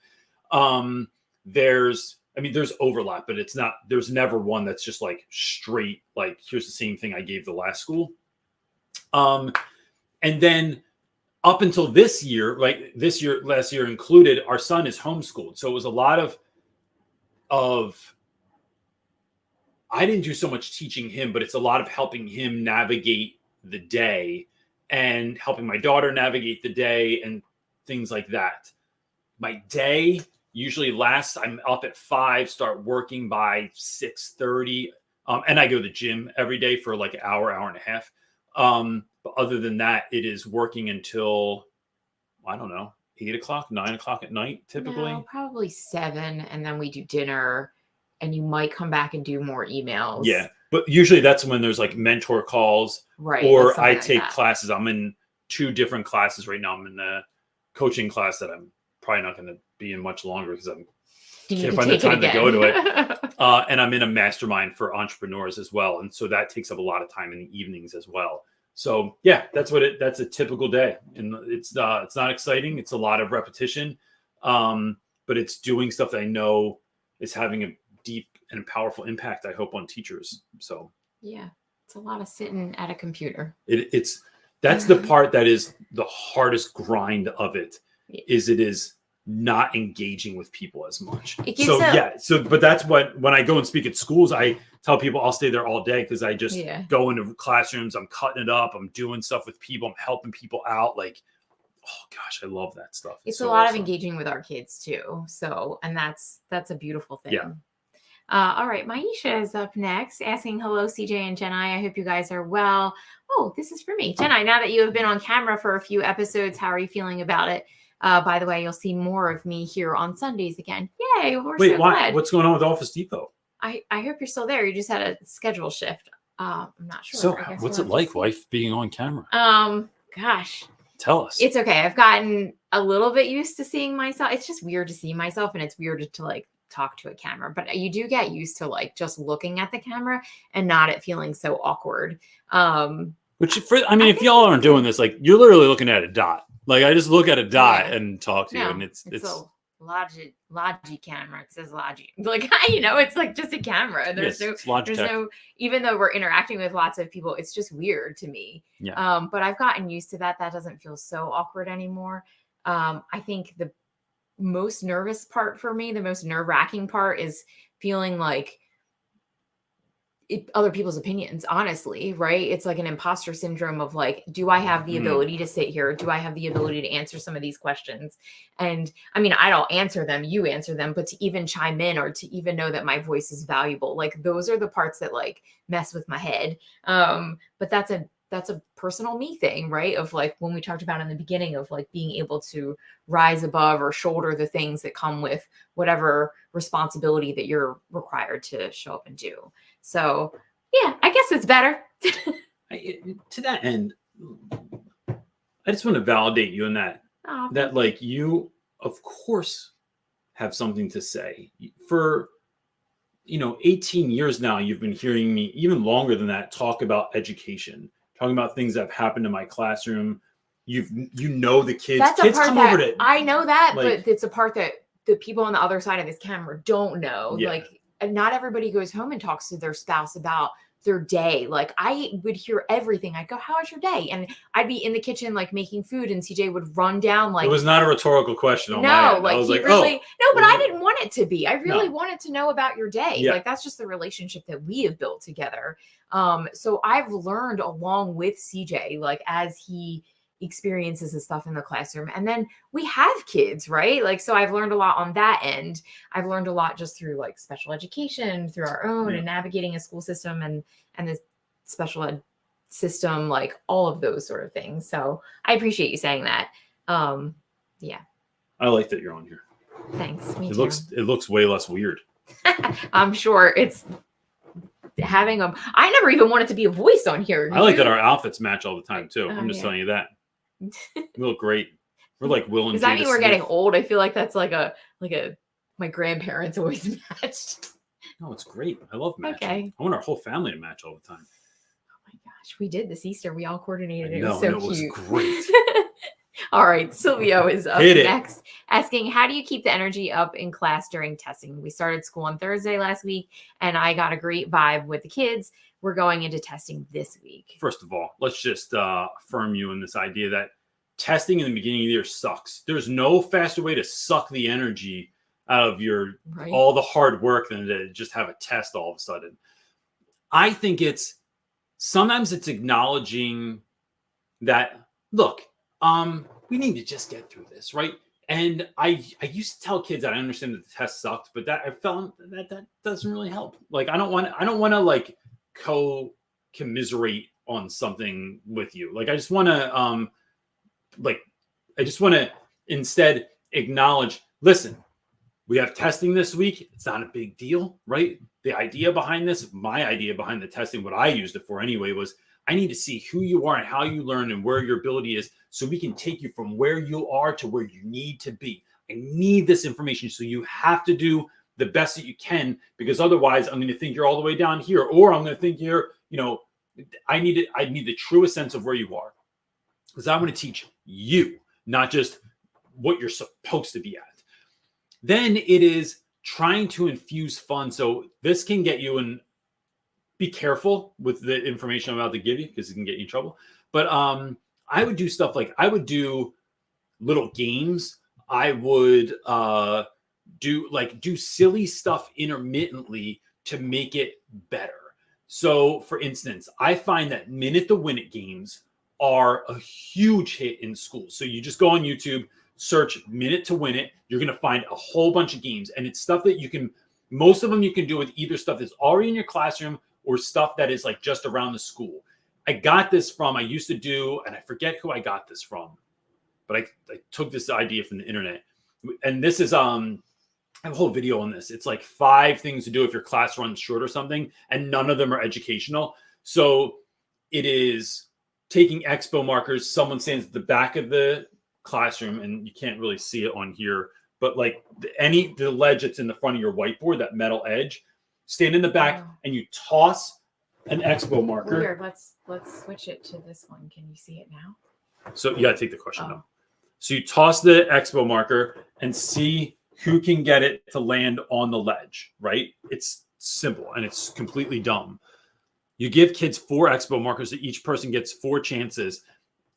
There's overlap, but there's never one that's just like straight, like here's the same thing I gave the last school. And then up until this year, like last year included, our son is homeschooled. So it was a lot of I didn't do so much teaching him, but it's a lot of helping him navigate the day and helping my daughter navigate the day and things like that. My day usually lasts, I'm up at 5, start working by 6:30. And I go to the gym every day for like an hour and a half. But other than that, it is working until, I don't know, 8 o'clock, 9 o'clock at night, typically. No, probably 7. And then we do dinner and you might come back and do more emails. Yeah. But usually that's when there's like mentor calls, right? Or I take classes. I'm in 2 different classes right now. I'm in a coaching class that I'm probably not going to be in much longer because I can't find the time to go to it. And I'm in a mastermind for entrepreneurs as well. And so that takes up a lot of time in the evenings as well. So yeah, that's a typical day. And it's not exciting. It's a lot of repetition. But it's doing stuff that I know is having a deep and powerful impact, I hope, on teachers. So yeah, it's a lot of sitting at a computer. That's the part that is the hardest grind of it. It is not engaging with people as much. But that's when I go and speak at schools, I tell people I'll stay there all day because I just go into classrooms, I'm cutting it up, I'm doing stuff with people, I'm helping people out. Like, oh gosh, I love that stuff. It's so a lot of engaging with our kids too. So, and that's a beautiful thing. Yeah. All right, Maisha is up next, asking, hello, CJ and Jenna. I hope you guys are well. Oh, this is for me. Jenna, now that you have been on camera for a few episodes, how are you feeling about it? By the way, you'll see more of me here on Sundays again. Yay. Wait, why? Glad. What's going on with Office Depot? I hope you're still there. You just had a schedule shift. I'm not sure. So what's it like, wife, being on camera? Gosh. Tell us. It's okay. I've gotten a little bit used to seeing myself. It's just weird to see myself, and it's weird to like talk to a camera, but you do get used to like just looking at the camera and not it feeling so awkward. If y'all aren't doing this, like you're literally looking at a dot. Like I just look at a dot and talk to you, and it's a Logi camera. It says Logi. Like it's like just a camera. There's no. Even though we're interacting with lots of people, it's just weird to me. Yeah. But I've gotten used to that. That doesn't feel so awkward anymore. I think the most nervous part for me, the most nerve-wracking part, is feeling like other people's opinions, honestly, right? It's like an imposter syndrome of like, do I have the ability to sit here? Do I have the ability to answer some of these questions? And I mean, I don't answer them, you answer them, but to even chime in or to even know that my voice is valuable, like those are the parts that like mess with my head. But that's a personal me thing, right? Of like when we talked about in the beginning of like being able to rise above or shoulder the things that come with whatever responsibility that you're required to show up and do. So yeah, I guess it's better. To that end, I just want to validate you in that like you, of course, have something to say. For 18 years now, you've been hearing me, even longer than that, talk about education. Talking about things that have happened in my classroom. The kids. That's kids a part come that over to. I know that, but it's a part that the people on the other side of this camera don't know. Yeah. Like, and not everybody goes home and talks to their spouse about their day. Like I would hear everything. I'd go, how was your day? And I'd be in the kitchen, like making food, and CJ would run down. Like, it was not a rhetorical question on my no, end. like I was he like, really, no, but I well, didn't want it to be. I really No. wanted to know about your day. Yeah. Like that's just the relationship that we have built together. So I've learned along with CJ, like as he experiences and stuff in the classroom. And then we have kids, right? Like, so I've learned a lot on that end. I've learned a lot just through like special education, through our own and navigating a school system and the special ed system, like all of those sort of things. So I appreciate you saying that. Yeah. I like that you're on here. Thanks. Me It too. looks way less weird. I'm sure it's having I never even wanted to be a voice on here. I like that our outfits match all the time too. Oh, I'm just yeah. telling you that. We look great. We're like Will and Does that Jada mean we're Smith. getting old? I feel like that's like a my grandparents always matched. No, it's great. I love matching. Okay. I want our whole family to match all the time. Oh my gosh, we did this Easter. We all coordinated. It No, was so it was cute. great. All right, Silvio is up Hit it. next, asking, how do you keep the energy up in class during testing? We started school on Thursday last week, and I got a great vibe with the kids. We're going into testing this week. First of all, let's just affirm you in this idea that testing in the beginning of the year sucks. There's no faster way to suck the energy out of your all the hard work than to just have a test all of a sudden. I think sometimes it's acknowledging that, look, we need to just get through this, right? And I used to tell kids that I understand that the test sucked, but that I felt that doesn't really help. Like I don't want to like commiserate on something with you. Like I just want to instead acknowledge, listen, we have testing this week. It's not a big deal, right? The idea behind this, my idea behind the testing, what I used it for anyway, was I need to see who you are and how you learn and where your ability is so we can take you from where you are to where you need to be. I need this information, so you have to do the best that you can, because otherwise I'm going to think you're all the way down here, or I'm going to think you're, I need the truest sense of where you are, because I'm going to teach you, not just what you're supposed to be at. Then it is trying to infuse fun. So this can get you in. Be careful with the information I'm about to give you, because it can get you in trouble. But I would do stuff like I would do little games. I would do silly stuff intermittently to make it better. So, for instance, I find that minute to win it games are a huge hit in school. So you just go on YouTube, search minute to win it. You're going to find a whole bunch of games, and it's stuff that most of them you can do with either stuff that's already in your classroom or stuff that is like just around the school. I got this from, I used to do, and I forget who I got this from, but I took this idea from the internet. And this is, I have a whole video on this. It's like 5 things to do if your class runs short or something, and none of them are educational. So it is taking expo markers. Someone stands at the back of the classroom, and you can't really see it on here, but like the ledge that's in the front of your whiteboard, that metal edge, stand in the back and you toss an expo marker. Weird. Let's switch it to this one. Can you see it now? So you got to take the question though. So you toss the expo marker and see who can get it to land on the ledge, right? It's simple and it's completely dumb. You give kids 4 expo markers, so each person gets 4 chances,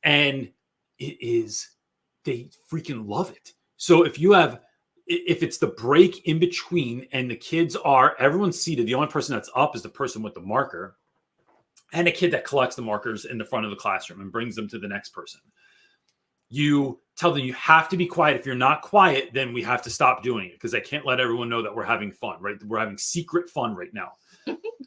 and they freaking love it. So if it's the break in between and the kids everyone's seated, the only person that's up is the person with the marker, and a kid that collects the markers in the front of the classroom and brings them to the next person. You tell them you have to be quiet. If you're not quiet, then we have to stop doing it, because I can't let everyone know that we're having fun, right? We're having secret fun right now.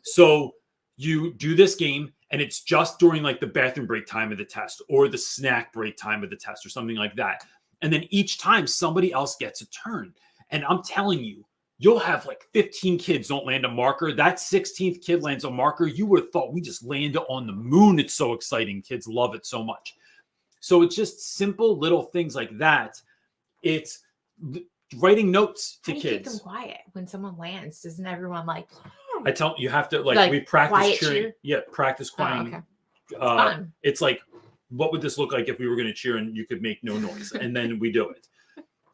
So you do this game, and it's just during like the bathroom break time of the test or the snack break time of the test or something like that. And then each time somebody else gets a turn. And I'm telling you, you'll have like 15 kids don't land a marker. That 16th kid lands a marker. You would have thought we just landed on the moon. It's so exciting. Kids love it so much. So it's just simple little things like that. It's writing notes to kids. Keep them quiet when someone lands. Doesn't everyone like? I tell you have to like we practice cheering. Cheer? Yeah, practice crying. Okay. It's fun. It's like, what would this look like if we were going to cheer and you could make no noise? And then we do it.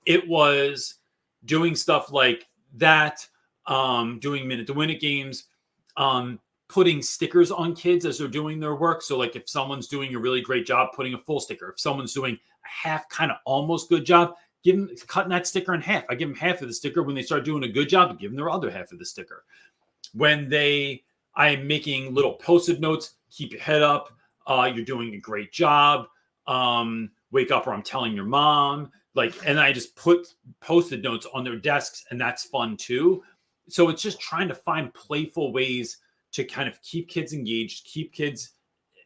It was doing stuff like that, doing minute to win it games, putting stickers on kids as they're doing their work. So like if someone's doing a really great job, putting a full sticker. If someone's doing a half kind of almost good job, give them cutting that sticker in half. I give them half of the sticker. When they start doing a good job, I give them their other half of the sticker. When I'm making little Post-it notes, keep your head up. You're doing a great job. Wake up, or I'm telling your mom. And I just put Post-it notes on their desks, and that's fun too. So it's just trying to find playful ways to kind of keep kids engaged, keep kids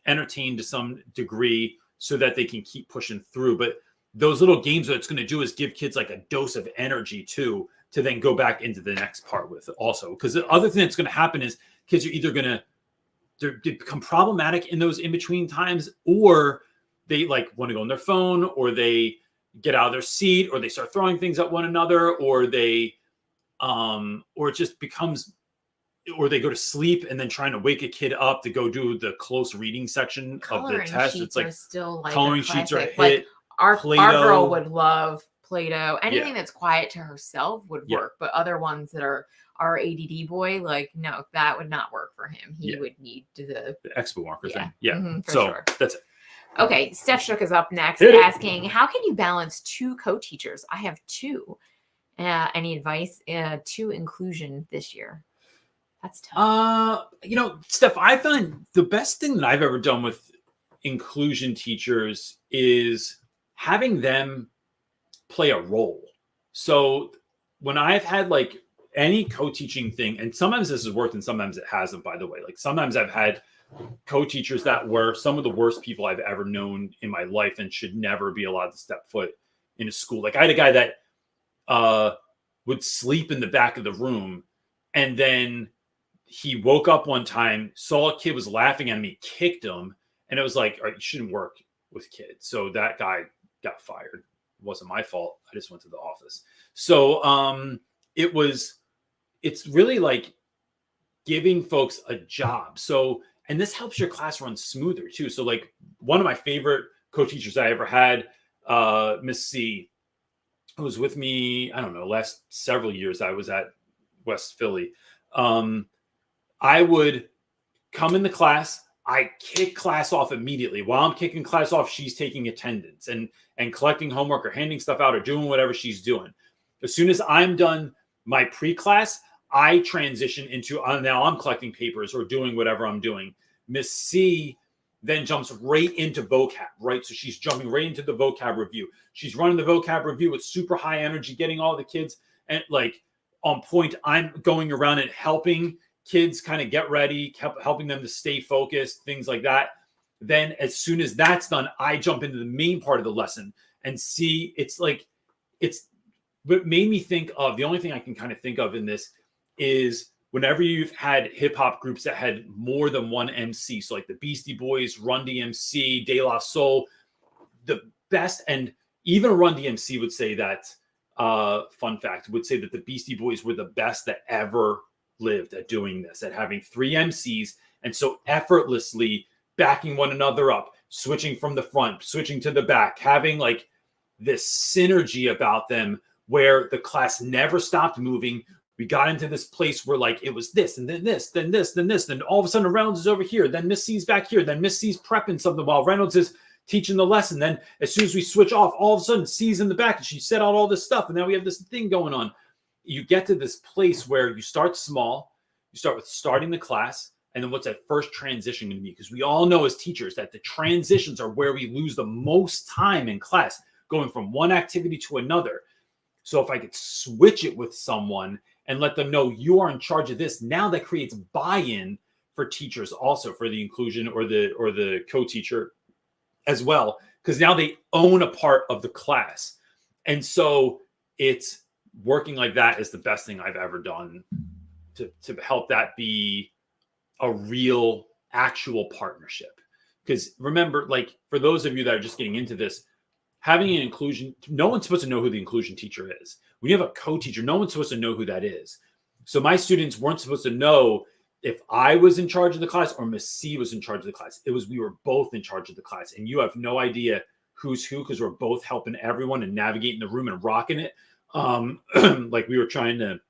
entertained to some degree so that they can keep pushing through. But those little games, what it's going to do is give kids like a dose of energy too, to then go back into the next part with also. Because the other thing that's going to happen is kids are either going to become problematic in those in-between times, or they like want to go on their phone, or they get out of their seat, or they start throwing things at one another, or they or it just becomes, or they go to sleep and then trying to wake a kid up to go do the close reading section of the test. It's like still like coloring sheets are hit. Like our girl would love Play-Doh. Anything Yeah. that's quiet to herself would work, but other ones that are our ADD boy, like, no, that would not work for him. He would need the expo marker thing. For So sure. that's it. Okay, Steph Shook is up next, asking, how can you balance 2 co-teachers? I have 2. Any advice to inclusion this year? That's tough. Steph, I find the best thing that I've ever done with inclusion teachers is having them play a role. So when I've had like any co-teaching thing, and sometimes this has worked and sometimes it hasn't, by the way, like sometimes I've had co-teachers that were some of the worst people I've ever known in my life and should never be allowed to step foot in a school. Like I had a guy that would sleep in the back of the room, and then he woke up one time, saw a kid was laughing at me, kicked him, and it was like, all right, you shouldn't work with kids. So that guy got fired. It wasn't my fault. I just went to the office. So it's really like giving folks a job. So, and this helps your class run smoother too. So like one of my favorite co-teachers I ever had, Miss C, who was with me, I don't know, last several years I was at West Philly. I would come in the class, I kick class off immediately. While I'm kicking class off, she's taking attendance and collecting homework or handing stuff out or doing whatever she's doing. As soon as I'm done my pre-class, I transition into, now I'm collecting papers or doing whatever I'm doing. Miss C then jumps right into vocab, right? So she's jumping right into the vocab review. She's running the vocab review with super high energy, getting all the kids and like on point. I'm going around and helping kids kind of get ready, helping them to stay focused, things like that. Then as soon as that's done, I jump into the main part of the lesson and see, it's what made me think of, the only thing I can kind of think of in this is whenever you've had hip hop groups that had more than one MC, so like the Beastie Boys, Run DMC, De La Soul, the best, and even Run DMC would say that, fun fact, would say that the Beastie Boys were the best that ever lived at doing this, at having 3 MCs, and so effortlessly backing one another up, switching from the front, switching to the back, having like this synergy about them where the class never stopped moving. We got into this place where like it was this and then this, then this, then this, then all of a sudden Reynolds is over here, then Miss C's back here, then Miss C's prepping something while Reynolds is teaching the lesson. Then as soon as we switch off, all of a sudden C's in the back and she set out all this stuff, and now we have this thing going on. You get to this place where you start small, you start with starting the class, and then what's that first transition going to be? Because we all know as teachers that the transitions are where we lose the most time in class, going from one activity to another. So if I could switch it with someone and let them know you are in charge of this, now that creates buy-in for teachers also, for the inclusion or the co-teacher as well, because now they own a part of the class. And so it's working like that is the best thing I've ever done to help that be a real actual partnership. Because remember, like for those of you that are just getting into this, having an inclusion, no one's supposed to know who the inclusion teacher is. When you have a co-teacher, no one's supposed to know who that is. So my students weren't supposed to know if I was in charge of the class or Miss C was in charge of the class. It was, we were both in charge of the class, and you have no idea who's who because we're both helping everyone and navigating the room and rocking it. Like we were trying to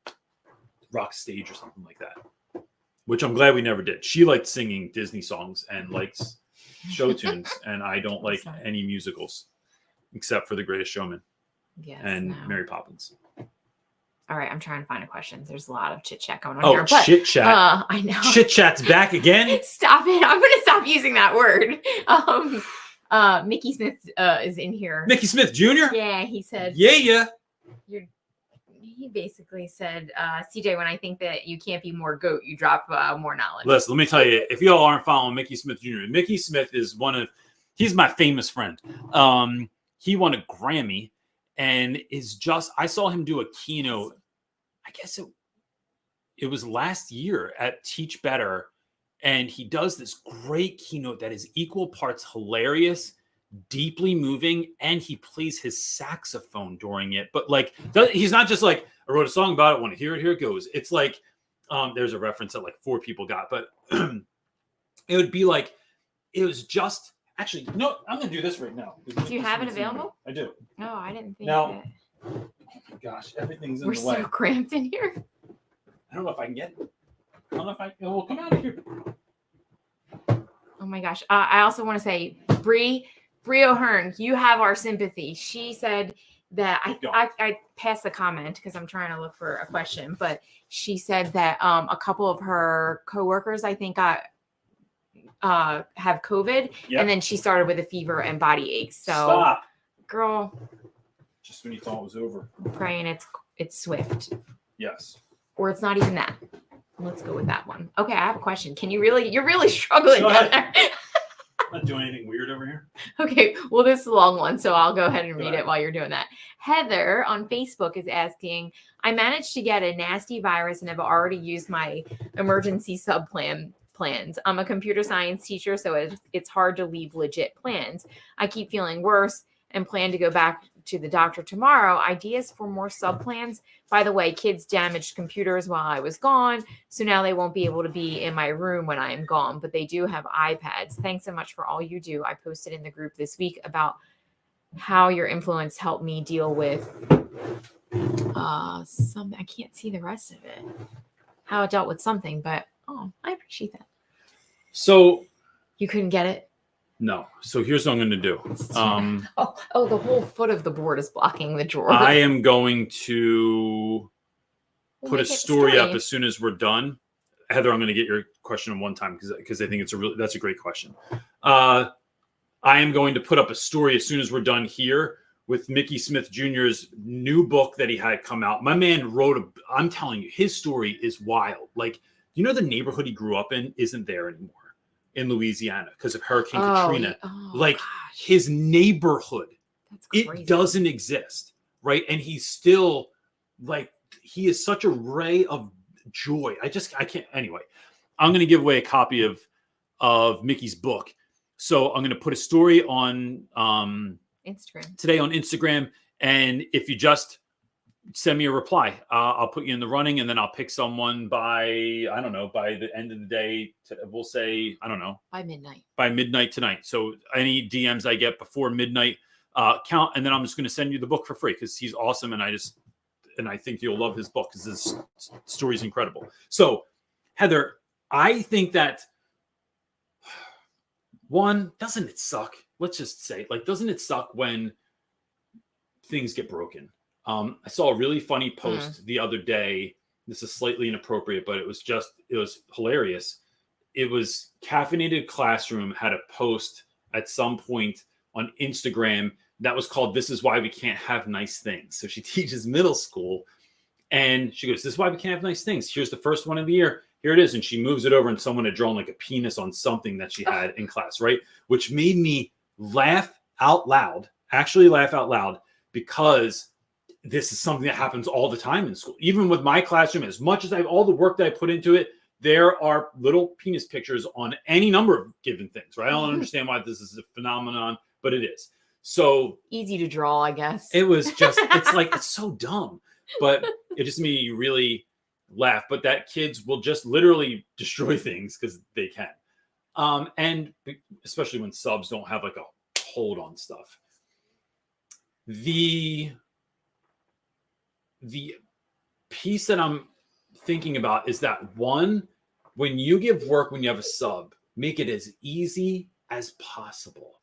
rock stage or something like that. which I'm glad we never did. She liked singing Disney songs and likes show tunes, and I don't like any musicals except for The Greatest Showman and Mary Poppins. All right, I'm trying to find a question. There's a lot of chit chat going on here. Oh, chit chat. I know. Chit chat's back again. Stop it. I'm going to stop using that word. Mickey Smith is in here. Mickey Smith Jr.? Yeah, he said. Yeah. He basically said, CJ, when I think that you can't be more goat, you drop more knowledge. Listen, let me tell you, if y'all aren't following Mickey Smith Jr., Mickey Smith is he's my famous friend. He won a Grammy and I saw him do a keynote. I guess it was last year at Teach Better. And he does this great keynote that is equal parts hilarious, deeply moving, and he plays his saxophone during it. But like, he's not just like, I wrote a song about it, want to hear it, here it goes. It's like, there's a reference that like 4 people got, but it would be like, it was just, actually, no, I'm going to do this right now. Do you have it available? I do. No, I didn't think now, oh my gosh, everything's in the way. We're so cramped in here. I don't know if I can get it. I don't know if well, come out of here. Oh my gosh. I also want to say, Bree O'Hearn, you have our sympathy. She said that I passed the comment because I'm trying to look for a question, but she said that a couple of her coworkers, I think, have COVID, and then she started with a fever and body aches. So, stop, girl. Just when you thought it was over. I'm praying it's swift. Yes. Or it's not even that. Let's go with that one. Okay, I have a question. You're really struggling down there. I'm not doing anything weird over here. Okay, well, this is a long one, so I'll go ahead and read it while you're doing that. Heather on Facebook is asking, I managed to get a nasty virus and have already used my emergency plans. I'm a computer science teacher, so it's hard to leave legit plans. I keep feeling worse and plan to go back to the doctor tomorrow. Ideas for more sub plans? By the way, kids damaged computers while I was gone, so now they won't be able to be in my room when I am gone, but they do have iPads. Thanks so much for all you do. I posted in the group this week about how your influence helped me deal with something. I can't see the rest of it. How it dealt with something, but I appreciate that. So you couldn't get it? No. So here's what I'm going to do. The whole foot of the board is blocking the drawer. I am going to put a story up as soon as we're done. Heather, I'm going to get your question in one time because I think that's a great question. I am going to put up a story as soon as we're done here with Mickey Smith Jr.'s new book that he had come out. My man I'm telling you, his story is wild. Like, the neighborhood he grew up in isn't there anymore in Louisiana because of Hurricane Katrina. His neighborhood, it doesn't exist, right? And he's still he is such a ray of joy. I can't. Anyway, I'm going to give away a copy of Mickey's book. So I'm going to put a story on Instagram today on Instagram. And if you just send me a reply, I'll put you in the running, and then I'll pick someone by the end of the day. We'll say, by midnight tonight. So any DMs I get before midnight count. And then I'm just going to send you the book for free because he's awesome. And I think you'll love his book because his story is incredible. So Heather, I think that doesn't it suck? Let's just say, doesn't it suck when things get broken? I saw a really funny post the other day. This is slightly inappropriate, but it was hilarious. It was Caffeinated Classroom had a post at some point on Instagram that was called "This is why we can't have nice things." So she teaches middle school, and she goes, "This is why we can't have nice things. Here's the first one of the year. Here it is." And she moves it over, and someone had drawn like a penis on something that she had in class, right? Which made me actually laugh out loud, because this is something that happens all the time in school. Even with my classroom, as much as all the work that I put into it, there are little penis pictures on any number of given things, right? I don't understand why this is a phenomenon, but it is. So easy to draw, I guess. It was just, it's so dumb, but it just made you really laugh. But that kids will just literally destroy things because they can. And especially when subs don't have a hold on stuff. The piece that I'm thinking about is that when you give work, when you have a sub, make it as easy as possible.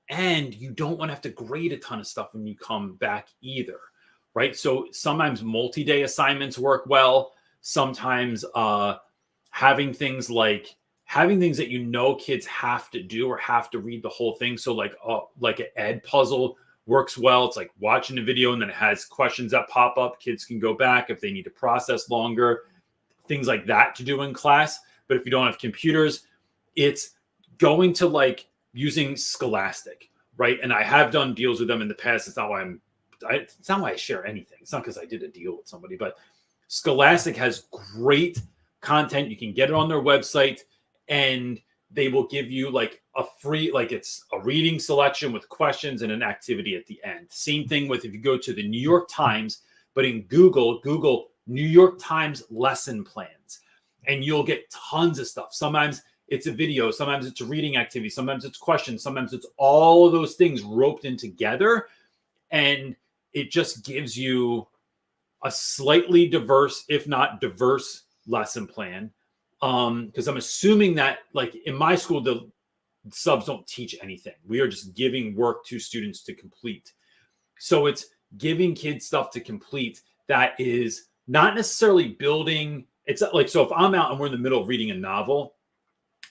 And you don't want to have to grade a ton of stuff when you come back either, right? So sometimes multi-day assignments work well. Sometimes having things that you know kids have to do or have to read the whole thing. So like an ed puzzle works well. It's like watching a video and then it has questions that pop up. Kids can go back if they need to process longer, things like that to do in class. But if you don't have computers, it's going to like using Scholastic, right? And I have done deals with them in the past. It's not why I share anything. It's not because I did a deal with somebody, but Scholastic has great content. You can get it on their website and they will give you like a free, like it's a reading selection with questions and an activity at the end. Same thing with if you go to the New York Times, but in Google New York Times lesson plans, and you'll get tons of stuff. Sometimes it's a video, sometimes it's a reading activity, sometimes it's questions, sometimes it's all of those things roped in together. And it just gives you a slightly diverse, if not diverse, lesson plan. Because I'm assuming that, like in my school, the subs don't teach anything. We are just giving work to students to complete. So it's giving kids stuff to complete that is not necessarily building. It's like, so if I'm out and we're in the middle of reading a novel,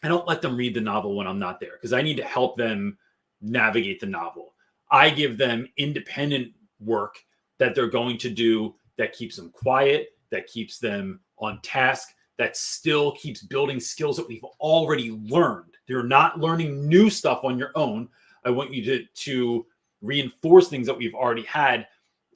I don't let them read the novel when I'm not there because I need to help them navigate the novel. I give them independent work that they're going to do that keeps them quiet, that keeps them on task, that still keeps building skills that we've already learned. You're not learning new stuff on your own. I want you to reinforce things that we've already had.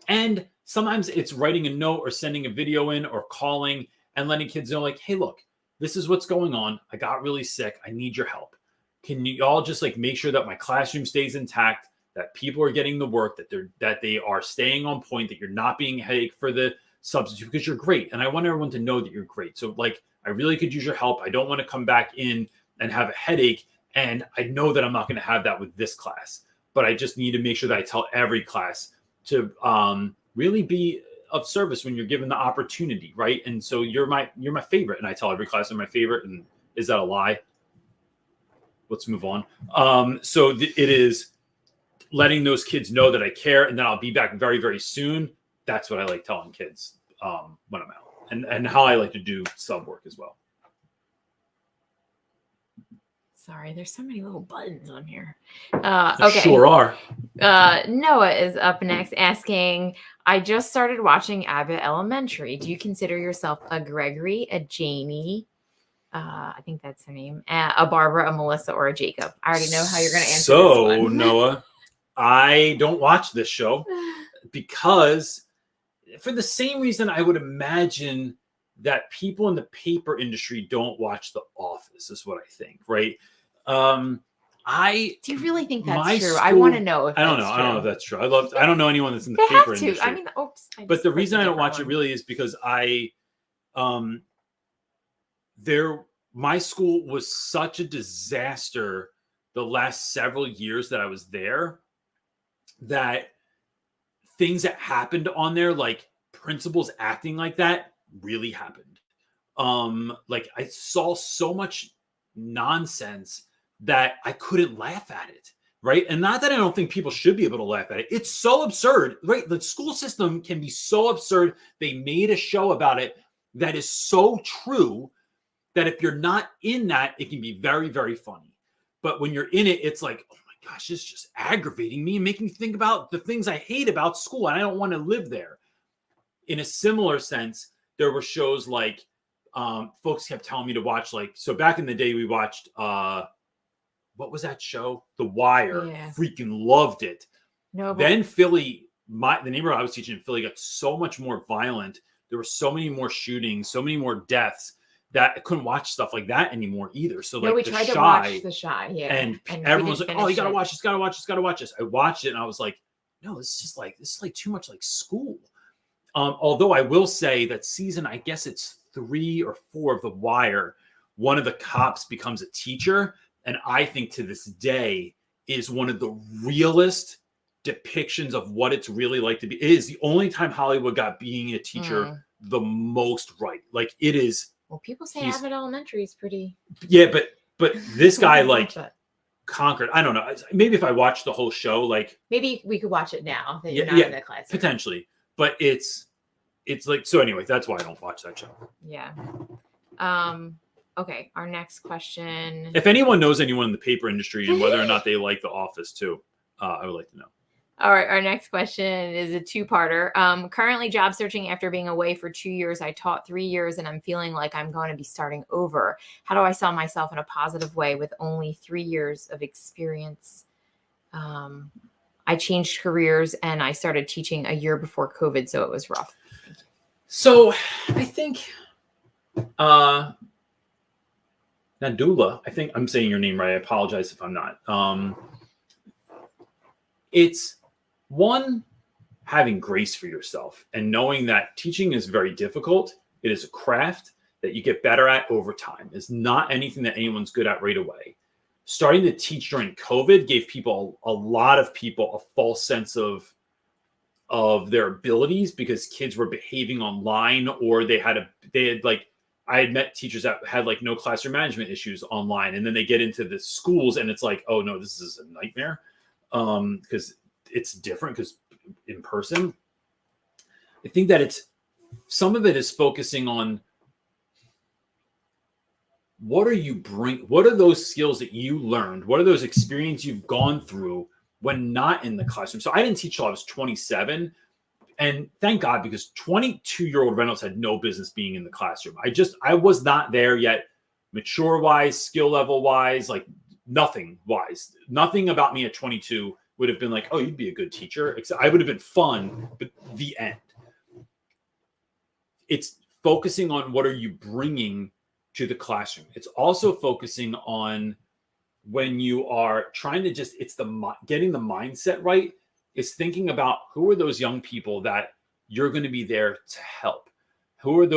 And sometimes it's writing a note or sending a video in or calling and letting kids know, like, hey, look, this is what's going on. I got really sick. I need your help. Can you all just like make sure that my classroom stays intact, that people are getting the work, that they are staying on point, that you're not being a headache for the substitute because you're great. And I want everyone to know that you're great. So like, I really could use your help. I don't want to come back in and have a headache. And I know that I'm not going to have that with this class, but I just need to make sure that I tell every class to really be of service when you're given the opportunity. Right. And so you're my favorite. And I tell every class they're my favorite. And is that a lie? Let's move on. It is letting those kids know that I care and that I'll be back very, very soon. That's what I like telling kids when I'm out, and how I like to do sub work as well. Sorry, there's so many little buttons on here. Okay. Sure are. Noah is up next asking, I just started watching Abbott Elementary. Do you consider yourself a Gregory, a Jamie? I think that's her name. A Barbara, a Melissa, or a Jacob? I already know how you're going to answer this one. So, Noah, I don't watch this show because for the same reason I would imagine that people in the paper industry don't watch The Office is what I think, right? Do you really think that's true? I want to know if I don't know. True. I don't know if that's true. I don't know anyone that's in the paper industry. I mean, but the reason I don't watch it really is because my school was such a disaster the last several years that I was there, that things that happened on there, like principals acting like that, really happened. Like I saw so much nonsense that I couldn't laugh at it, right? And not that I don't think people should be able to laugh at it. It's so absurd, right? The school system can be so absurd. They made a show about it that is so true that if you're not in that, it can be very, very funny. But when you're in it, it's like, oh my gosh, it's just aggravating me and making me think about the things I hate about school, and I don't want to live there. In a similar sense, there were shows like folks kept telling me to watch, like, so back in the day, we watched, what was that show? The Wire. Yeah. Freaking loved it. No, but then Philly, the neighborhood I was teaching in Philly got so much more violent. There were so many more shootings, so many more deaths that I couldn't watch stuff like that anymore either. So like, we tried to watch The Shy, yeah. And everyone was like, oh, you gotta watch this, gotta watch this, gotta watch this. I watched it and I was like, no, this is like too much like school. Although I will say that season, I guess it's 3 or 4 of The Wire, one of the cops becomes a teacher. And I think to this day is one of the realest depictions of what it's really like to be. It is the only time Hollywood got being a teacher the most right. Like it is Well, people say He's- Abbott Elementary is pretty. Yeah, but this guy like But conquered. I don't know. Maybe if I watched the whole show, like maybe we could watch it now that you're Yeah, not yeah, in the class. potentially. But it's like, so anyway, that's why I don't watch that show. Yeah. Okay. Our next question. If anyone knows anyone in the paper industry and whether or not they like The Office too, I would like to know. All right. Our next question is a two-parter. Currently job searching after being away for 2 years. I taught 3 years and I'm feeling like I'm going to be starting over. How do I sell myself in a positive way with only 3 years of experience? I changed careers and I started teaching a year before COVID, so it was rough. So I think Nadula, I think I'm saying your name right. I apologize if I'm not. It's one, having grace for yourself and knowing that teaching is very difficult. It is a craft that you get better at over time. It's not anything that anyone's good at right away. Starting to teach during COVID gave a lot of people a false sense of their abilities because kids were behaving online, or I had met teachers that had like no classroom management issues online, and then they get into the schools and it's like, oh no, this is a nightmare. Because it's different because in person. I think that some of it is focusing on what are those skills that you learned? What are those experiences you've gone through when not in the classroom? So I didn't teach till I was 27. And thank God, because 22-year-old Reynolds had no business being in the classroom. I was not there yet, mature wise, skill level wise, like nothing wise. Nothing about me at 22 would have been like, oh, you'd be a good teacher. Except I would have been fun, but the end. It's focusing on what are you bringing to the classroom. It's also focusing on when you are trying to getting the mindset right. Is thinking about who are those young people that you're going to be there to help. What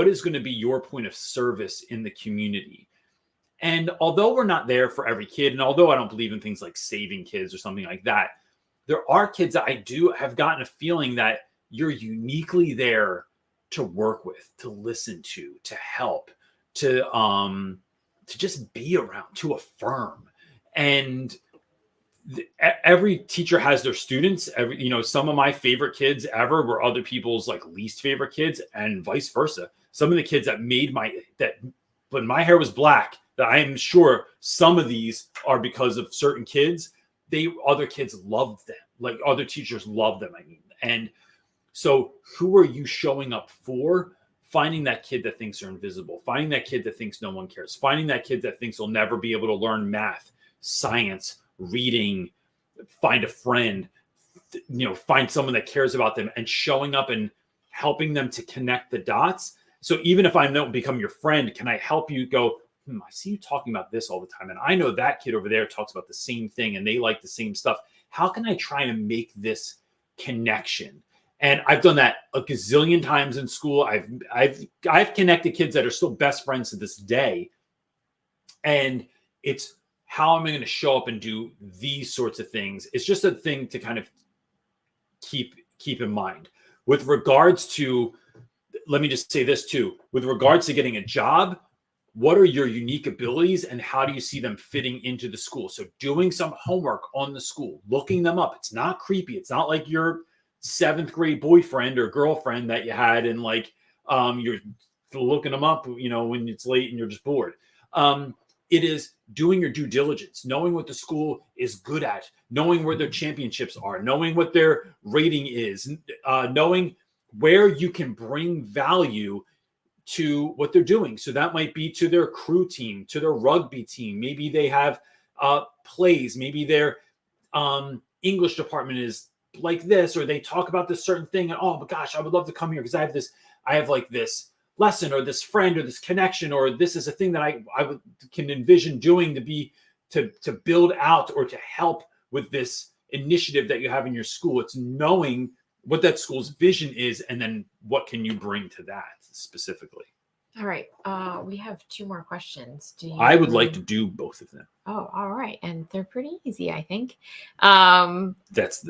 is going to be your point of service in the community? And although we're not there for every kid, and although I don't believe in things like saving kids or something like that, there are kids that I do have gotten a feeling that you're uniquely there to work with, to listen to help, to just be around, to affirm. And every teacher has their students. Some of my favorite kids ever were other people's like least favorite kids, and vice versa. Some of the kids that when my hair was black, that I am sure some of these are because of certain kids. Other kids loved them, like other teachers loved them. And so who are you showing up for? Finding that kid that thinks they're invisible, finding that kid that thinks no one cares, finding that kid that thinks they'll never be able to learn math, science, reading, find a friend, find someone that cares about them, and showing up and helping them to connect the dots. So even if I don't become your friend, can I help you go, I see you talking about this all the time, and I know that kid over there talks about the same thing and they like the same stuff. How can I try and make this connection? And I've done that a gazillion times in school. I've connected kids that are still best friends to this day. And it's, how am I going to show up and do these sorts of things? It's just a thing to kind of keep in mind. With regards to, let me just say this too, with regards to getting a job, what are your unique abilities and how do you see them fitting into the school? So doing some homework on the school, looking them up. It's not creepy. It's not like your 7th grade boyfriend or girlfriend that you had and like you're looking them up, when it's late and you're just bored. It is doing your due diligence, knowing what the school is good at, knowing where their championships are, knowing what their rating is, knowing where you can bring value to what they're doing. So that might be to their crew team, to their rugby team. Maybe they have plays. Maybe their English department is like this, or they talk about this certain thing. And oh my gosh, I would love to come here because I have like this lesson or this friend or this connection, or this is a thing that I can envision doing to build out or to help with this initiative that you have in your school. It's knowing what that school's vision is, and then what can you bring to that specifically. All right. We have 2 more questions. I would like to do both of them. Oh, all right. And they're pretty easy, I think. That's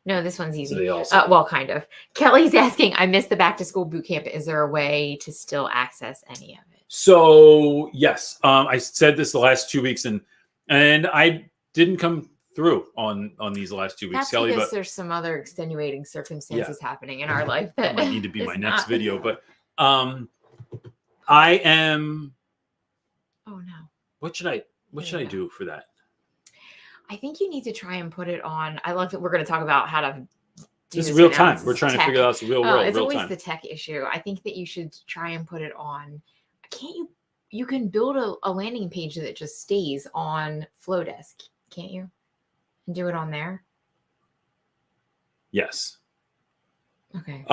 No, this one's So easy. they also. Well, kind of. Kelly's asking, I missed the back to school boot camp. Is there a way to still access any of it? So yes, I said this the last 2 weeks, and I didn't come through on these last 2 weeks, That's Kelly. because But there's some other extenuating circumstances happening in our life that that might need to be is my next not- video. But I am. Oh no. What should I do for that? I think you need to try and put it on. I love that we're going to talk about how to do This is this real right now. time. This We're is trying to tech. figure out it's real world, It's real always time. the tech issue. I think that you should try and put it on. Can't you? You can build a landing page that just stays on Flowdesk, can't you? And do it on there. Yes. Okay.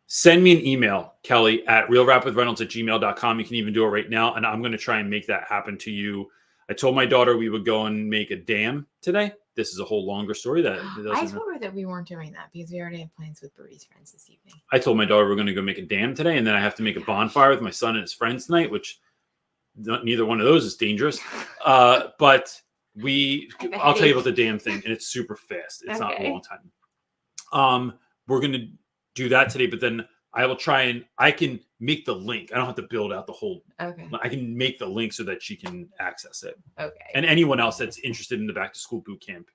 Send me an email, Kelly, at realrapwithreynolds@gmail.com. You can even do it right now, and I'm going to try and make that happen to you. I told my daughter we would go and make a dam today. This is a whole longer story that I told her that we weren't doing that because we already have plans with Birdie's friends this evening. I told my daughter we're going to go make a dam today, and then I have to make a bonfire with my son and his friends tonight, which neither one of those is dangerous. But I'll tell you about the dam thing, and it's super fast. It's not a long time. We're going to do that today, but then I will try and I can make the link. I don't have to build out the whole. Okay. I can make the link so that she can access it. Okay. And anyone else that's interested in the back to school boot camp,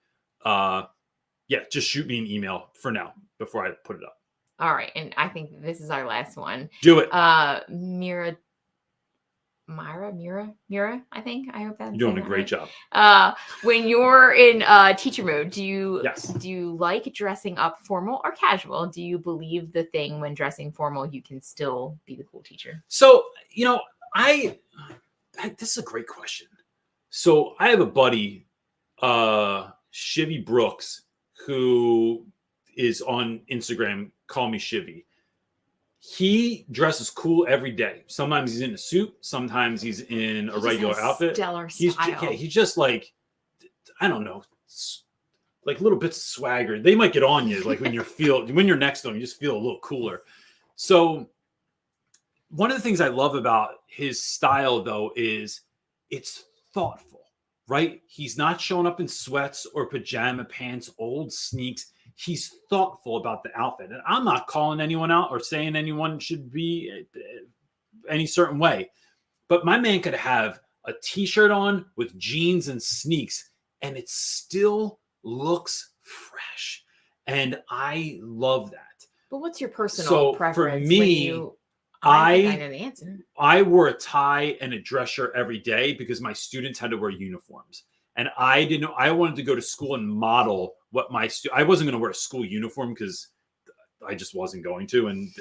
just shoot me an email for now before I put it up. All right, and I think this is our last one. Do it. Myra, I think. I hope that's You're doing a great job. When you're in teacher mode, do you like dressing up formal or casual? Do you believe the thing when dressing formal you can still be the cool teacher? So, this is a great question. So I have a buddy, Shivy Brooks, who is on Instagram. Call me Shivy. He dresses cool every day. Sometimes he's in a suit. Sometimes he's in a regular outfit. Stellar He's style. he's just like, I don't know, like little bits of swagger. They might get on you, like when you're next to him, you just feel a little cooler. So one of the things I love about his style, though, is it's thoughtful, right? He's not showing up in sweats or pajama pants, old sneaks. He's thoughtful about the outfit. And I'm not calling anyone out or saying anyone should be any certain way. But my man could have a t-shirt on with jeans and sneaks, and it still looks fresh. And I love that. But what's your personal preference? For me, I think I know the answer. I wore a tie and a dress shirt every day because my students had to wear uniforms. And I wanted to go to school and model what I wasn't going to wear a school uniform because I just wasn't going to. And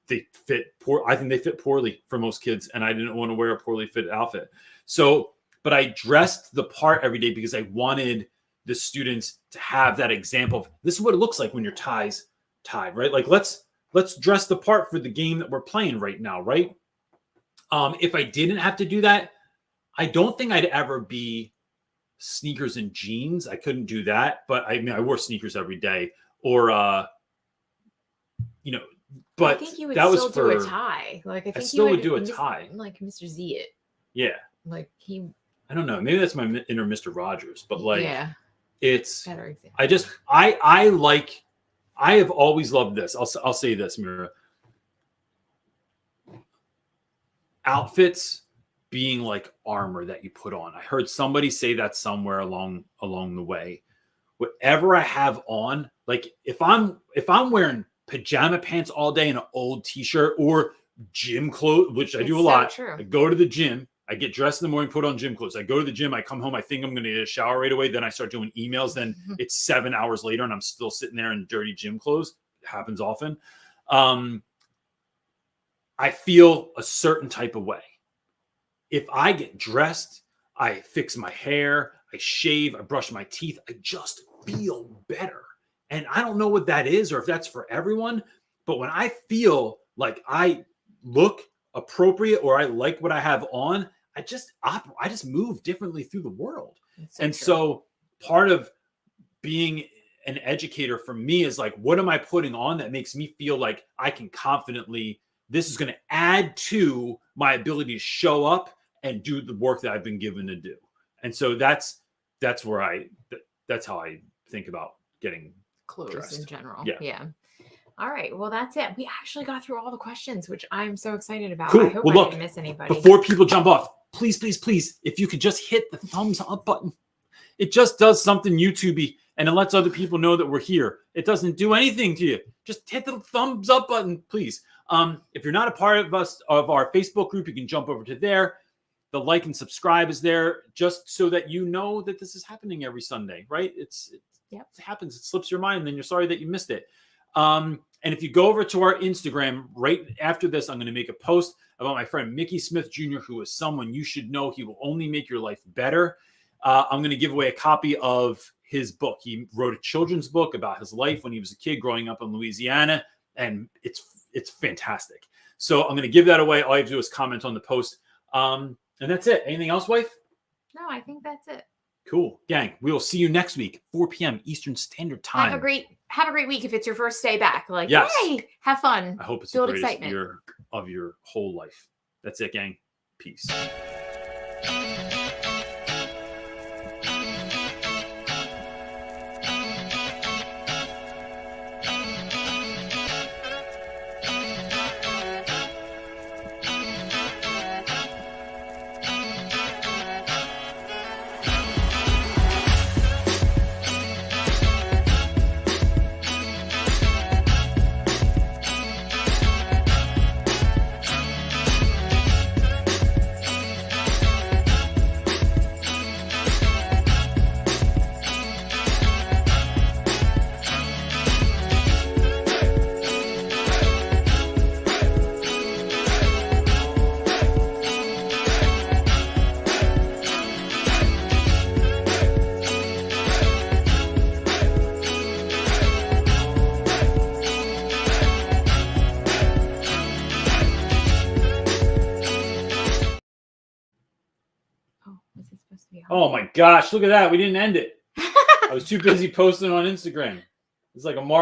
they fit poor. I think they fit poorly for most kids. And I didn't want to wear a poorly fit outfit. So, but I dressed the part every day because I wanted the students to have that example of this is what it looks like when your tie's tied, right? Like let's dress the part for the game that we're playing right now, right? If I didn't have to do that, I don't think I'd ever be sneakers and jeans. I couldn't do that, but I wore sneakers every day, or but I think you would that still was do a tie. Like I think still you would do a tie, like Mr. Z it. Yeah, like he. I don't know. Maybe that's my inner Mr. Rogers, but like, it's better example. I have always loved this. I'll say this, Mira. Outfits being like armor that you put on. I heard somebody say that somewhere along the way. Whatever I have on, like if I'm wearing pajama pants all day and an old t-shirt or gym clothes, which I do a lot. True. I go to the gym, I get dressed in the morning, put on gym clothes. I go to the gym, I come home, I think I'm going to get a shower right away. Then I start doing emails. Then it's 7 hours later and I'm still sitting there in dirty gym clothes. It happens often. I feel a certain type of way. If I get dressed, I fix my hair, I shave, I brush my teeth, I just feel better. And I don't know what that is or if that's for everyone, but when I feel like I look appropriate or I like what I have on, I just move differently through the world. So part of being an educator for me is like, what am I putting on that makes me feel like I can confidently, this is going to add to my ability to show up and do the work that I've been given to do. And so that's where that's how I think about getting clothes dressed. in general. Yeah. Yeah. All right. Well, that's it. We actually got through all the questions, which I'm so excited about. Cool. I hope Well, I look, didn't miss anybody. Before people jump off, please, please, please, if you could just hit the thumbs up button. It just does something YouTube-y, and it lets other people know that we're here. It doesn't do anything to you. Just hit the thumbs up button, please. If you're not a part of our Facebook group, you can jump over to there. The like and subscribe is there just so that you know that this is happening every Sunday, right? It happens. It slips your mind, and then you're sorry that you missed it. And if you go over to our Instagram right after this, I'm going to make a post about my friend Mickey Smith Jr., who is someone you should know. He will only make your life better. I'm going to give away a copy of his book. He wrote a children's book about his life when he was a kid growing up in Louisiana, and it's fantastic. So I'm going to give that away. All you have to do is comment on the post. And that's it. Anything else, wife? No, I think that's it. Cool. Gang, we will see you next week, 4 p.m. Eastern Standard Time. Have a great week if it's your first day back. Like, yes. Yay, have fun. I hope it's Build the greatest excitement. year of your whole life. That's it, gang. Peace. Oh my gosh, look at that. We didn't end it. I was too busy posting on Instagram. It's like a Marvel.